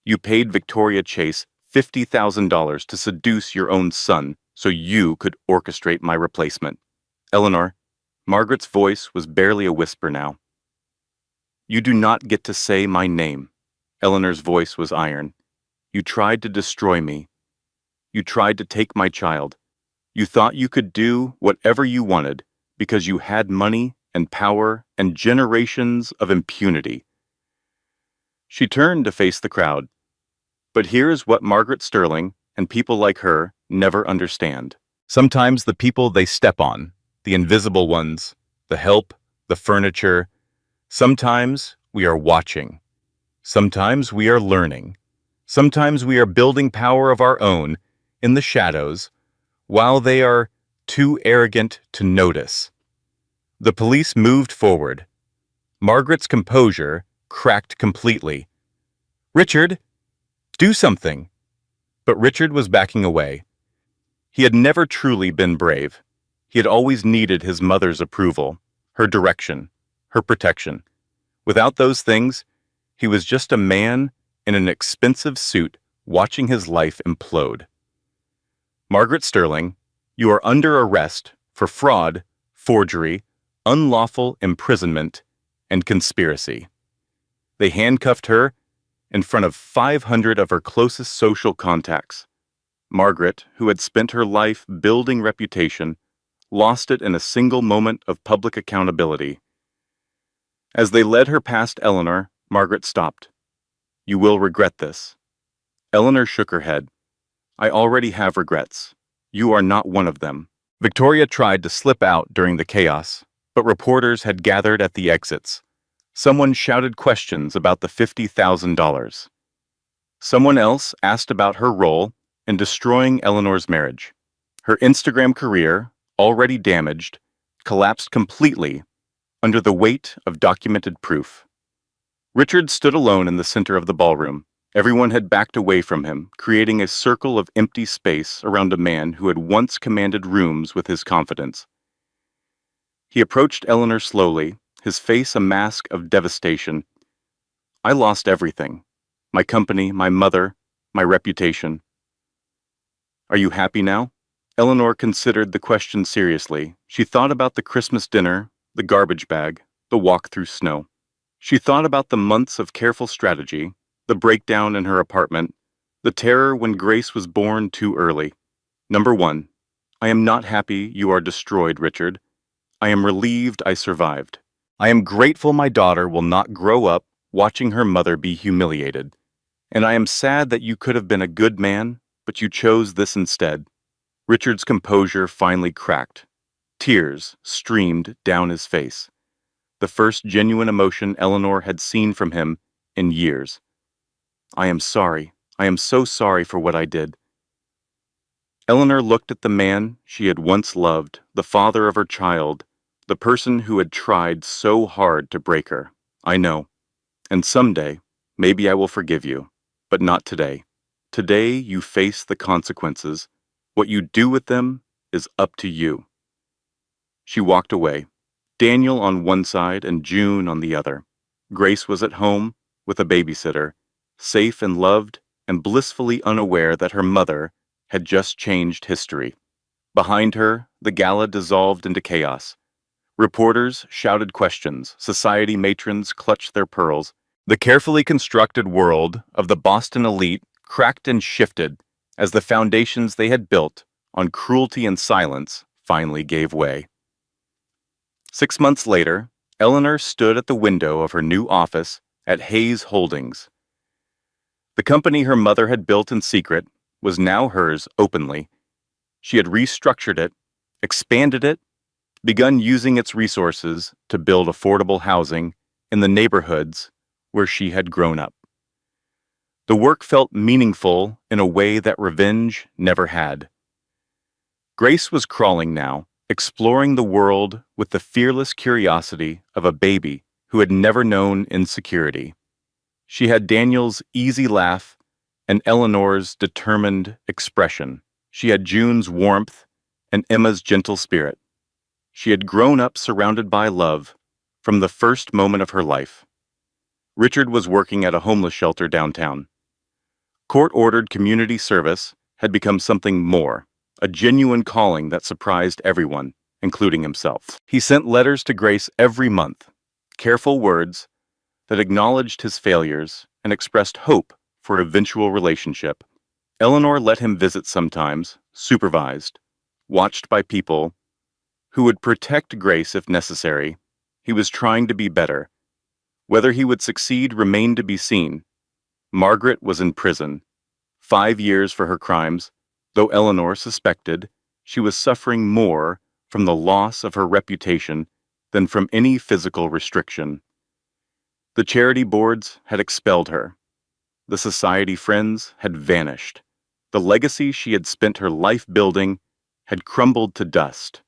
You paid Victoria Chase $50,000 to seduce your own son so you could orchestrate my replacement. Eleanor, Margaret's voice was barely a whisper now. You do not get to say my name. Eleanor's voice was iron. You tried to destroy me. You tried to take my child. You thought you could do whatever you wanted because you had money and power and generations of impunity. She turned to face the crowd. But here is what Margaret Sterling and people like her never understand. Sometimes the people they step on, the invisible ones, the help, the furniture, sometimes we are watching. Sometimes we are learning. Sometimes we are building power of our own in the shadows while they are too arrogant to notice. The police moved forward. Margaret's composure cracked completely. Richard, do something. But Richard was backing away. He had never truly been brave. He had always needed his mother's approval, her direction, her protection. Without those things, he was just a man in an expensive suit watching his life implode. Margaret Sterling, you are under arrest for fraud, forgery, unlawful imprisonment, and conspiracy. They handcuffed her in front of 500 of her closest social contacts. Margaret, who had spent her life building reputation, lost it in a single moment of public accountability. As they led her past Eleanor, Margaret stopped. You will regret this. Eleanor shook her head. I already have regrets. You are not one of them. Victoria tried to slip out during the chaos, but reporters had gathered at the exits. Someone shouted questions about the $50,000. Someone else asked about her role in destroying Eleanor's marriage. Her Instagram career, already damaged, collapsed completely under the weight of documented proof. Richard stood alone in the center of the ballroom. Everyone had backed away from him, creating a circle of empty space around a man who had once commanded rooms with his confidence. He approached Eleanor slowly, his face a mask of devastation. I lost everything. My company, my mother, my reputation. Are you happy now? Eleanor considered the question seriously. She thought about the Christmas dinner, the garbage bag, the walk through snow. She thought about the months of careful strategy, the breakdown in her apartment, the terror when Grace was born too early. Number 1, I am not happy you are destroyed, Richard. I am relieved I survived. I am grateful my daughter will not grow up watching her mother be humiliated. And I am sad that you could have been a good man, but you chose this instead. Richard's composure finally cracked. Tears streamed down his face. the first genuine emotion Eleanor had seen from him in years. "I am sorry. I am so sorry for what I did." Eleanor looked at the man she had once loved, the father of her child, the person who had tried so hard to break her. "I know. And someday, maybe I will forgive you. But not today. Today you face the consequences. What you do with them is up to you." She walked away, Daniel on one side and June on the other. Grace was at home with a babysitter, safe and loved and blissfully unaware that her mother had just changed history. Behind her, the gala dissolved into chaos. Reporters shouted questions, society matrons clutched their pearls. The carefully constructed world of the Boston elite cracked and shifted as the foundations they had built on cruelty and silence finally gave way. 6 months later, Eleanor stood at the window of her new office at Hayes Holdings. The company her mother had built in secret was now hers openly. She had restructured it, expanded it, begun using its resources to build affordable housing in the neighborhoods where she had grown up. The work felt meaningful in a way that revenge never had. Grace was crawling now, exploring the world with the fearless curiosity of a baby who had never known insecurity. She had Daniel's easy laugh and Eleanor's determined expression. She had June's warmth and Emma's gentle spirit. She had grown up surrounded by love from the first moment of her life. Richard was working at a homeless shelter downtown. Court-ordered community service had become something more, a genuine calling that surprised everyone, including himself. He sent letters to Grace every month, careful words that acknowledged his failures and expressed hope for eventual relationship. Eleanor let him visit sometimes, supervised, watched by people who would protect Grace if necessary. He was trying to be better. Whether he would succeed remained to be seen. Margaret was in prison, 5 years for her crimes, though Eleanor suspected she was suffering more from the loss of her reputation than from any physical restriction. The charity boards had expelled her. The society friends had vanished. The legacy she had spent her life building had crumbled to dust.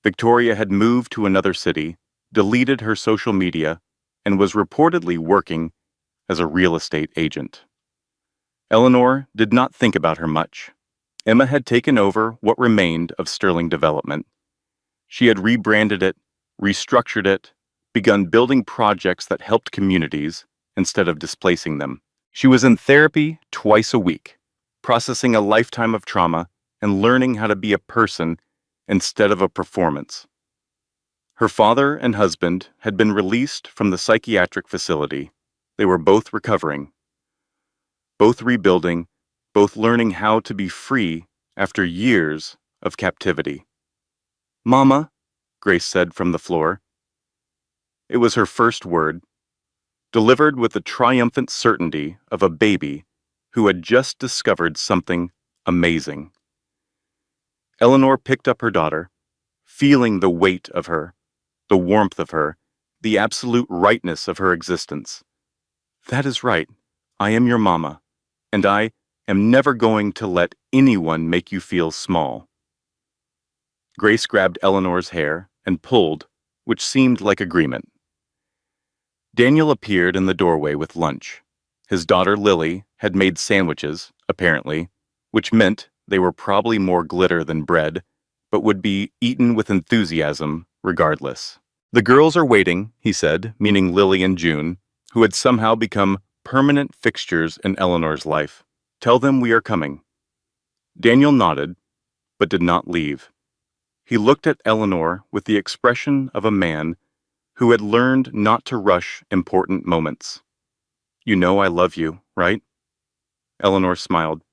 Victoria had moved to another city, deleted her social media, and was reportedly working as a real estate agent. Eleanor did not think about her much. Emma had taken over what remained of Sterling Development. She had rebranded it, restructured it, begun building projects that helped communities instead of displacing them. She was in therapy twice a week, processing a lifetime of trauma and learning how to be a person instead of a performance. Her father and husband had been released from the psychiatric facility. They were both recovering, both rebuilding, both learning how to be free after years of captivity. "Mama," Grace said from the floor. It was her first word, delivered with the triumphant certainty of a baby who had just discovered something amazing. Eleanor picked up her daughter, feeling the weight of her, the warmth of her, the absolute rightness of her existence. "That is right. I am your mama, and I am never going to let anyone make you feel small." Grace grabbed Eleanor's hair and pulled, which seemed like agreement. Daniel appeared in the doorway with lunch. His daughter Lily had made sandwiches, apparently, which meant they were probably more glitter than bread, but would be eaten with enthusiasm regardless. "The girls are waiting," he said, meaning Lily and June, who had somehow become permanent fixtures in Eleanor's life. "Tell them we are coming." Daniel nodded, but did not leave. He looked at Eleanor with the expression of a man who had learned not to rush important moments. "You know I love you, right?" Eleanor smiled.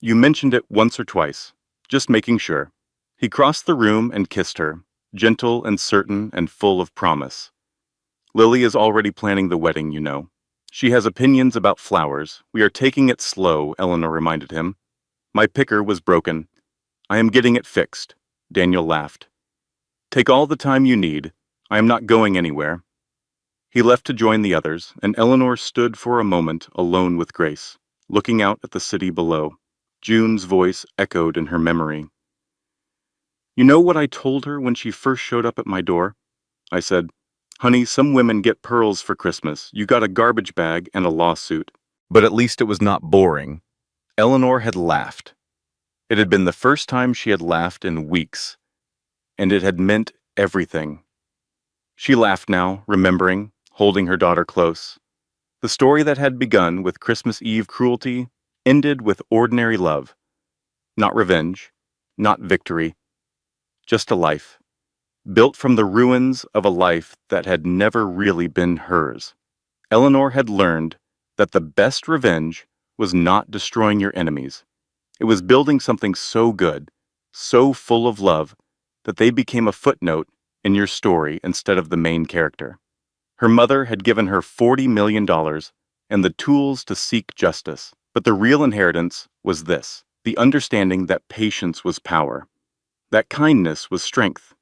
"You mentioned it once or twice, just making sure." He crossed the room and kissed her, gentle and certain and full of promise. "Lily is already planning the wedding, you know. She has opinions about flowers. We are taking it slow," Eleanor reminded him. "My picker was broken. I am getting it fixed." Daniel laughed. "Take all the time you need. I am not going anywhere." He left to join the others, and Eleanor stood for a moment alone with Grace, looking out at the city below. June's voice echoed in her memory. "You know what I told her when she first showed up at my door?" I said, "Honey, some women get pearls for Christmas. You got a garbage bag and a lawsuit." But at least it was not boring. Eleanor had laughed. It had been the first time she had laughed in weeks, and it had meant everything. She laughed now, remembering, holding her daughter close. The story that had begun with Christmas Eve cruelty ended with ordinary love. Not revenge, not victory, just a life, built from the ruins of a life that had never really been hers. Eleanor had learned that the best revenge was not destroying your enemies. It was building something so good, so full of love, that they became a footnote in your story instead of the main character. Her mother had given her $40 million and the tools to seek justice, but the real inheritance was this: the understanding that patience was power, that kindness was strength,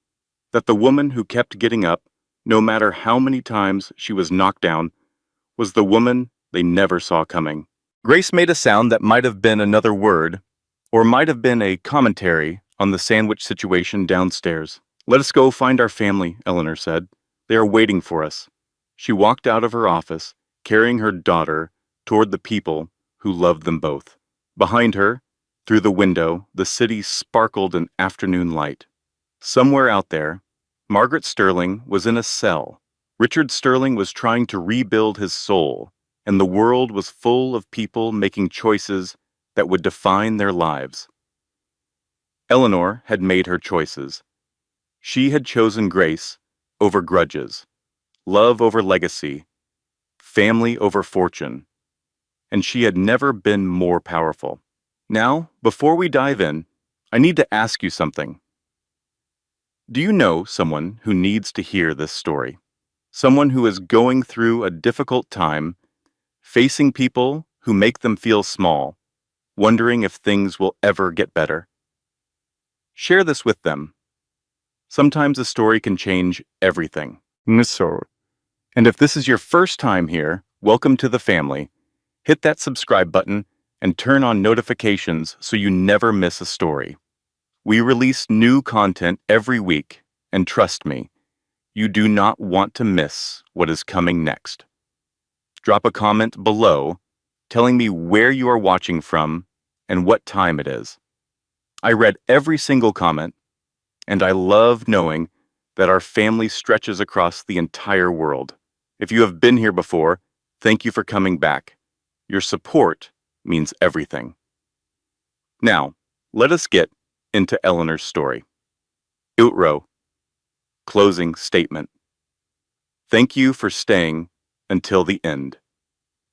that the woman who kept getting up, no matter how many times she was knocked down, was the woman they never saw coming. Grace made a sound that might have been another word, or might have been a commentary on the sandwich situation downstairs. "Let us go find our family," Eleanor said. "They are waiting for us." She walked out of her office, carrying her daughter toward the people who loved them both. Behind her, through the window, the city sparkled in afternoon light. Somewhere out there, Margaret Sterling was in a cell. Richard Sterling was trying to rebuild his soul, and the world was full of people making choices that would define their lives. Eleanor had made her choices. She had chosen grace over grudges, love over legacy, family over fortune, and she had never been more powerful. Now, before we dive in, I need to ask you something. Do you know someone who needs to hear this story? Someone who is going through a difficult time, facing people who make them feel small, wondering if things will ever get better? Share this with them. Sometimes a story can change everything. And if this is your first time here, welcome to the family. Hit that subscribe button and turn on notifications so you never miss a story. We release new content every week, and trust me, you do not want to miss what is coming next. Drop a comment below telling me where you are watching from and what time it is. I read every single comment, and I love knowing that our family stretches across the entire world. If you have been here before, thank you for coming back. Your support means everything. Now, let us get into Eleanor's story. Outro. Closing statement. Thank you for staying until the end.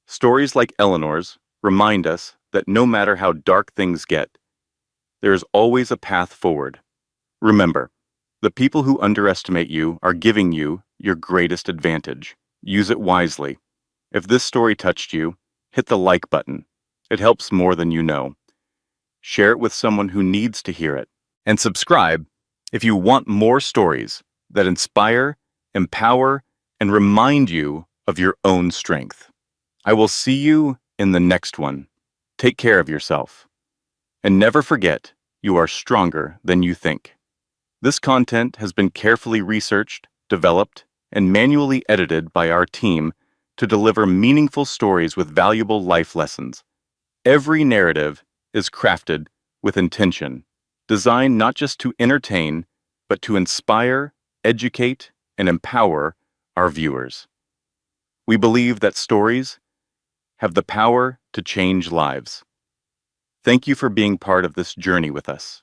Stories like Eleanor's remind us that no matter how dark things get, there is always a path forward. Remember, the people who underestimate you are giving you your greatest advantage. Use it wisely. If this story touched you, hit the like button. It helps more than you know. Share it with someone who needs to hear it. And subscribe if you want more stories that inspire, empower, and remind you of your own strength. I will see you in the next one. Take care of yourself. And never forget, you are stronger than you think. This content has been carefully researched, developed, and manually edited by our team to deliver meaningful stories with valuable life lessons. Every narrative is crafted with intention, designed not just to entertain, but to inspire, educate, and empower our viewers. We believe that stories have the power to change lives. Thank you for being part of this journey with us.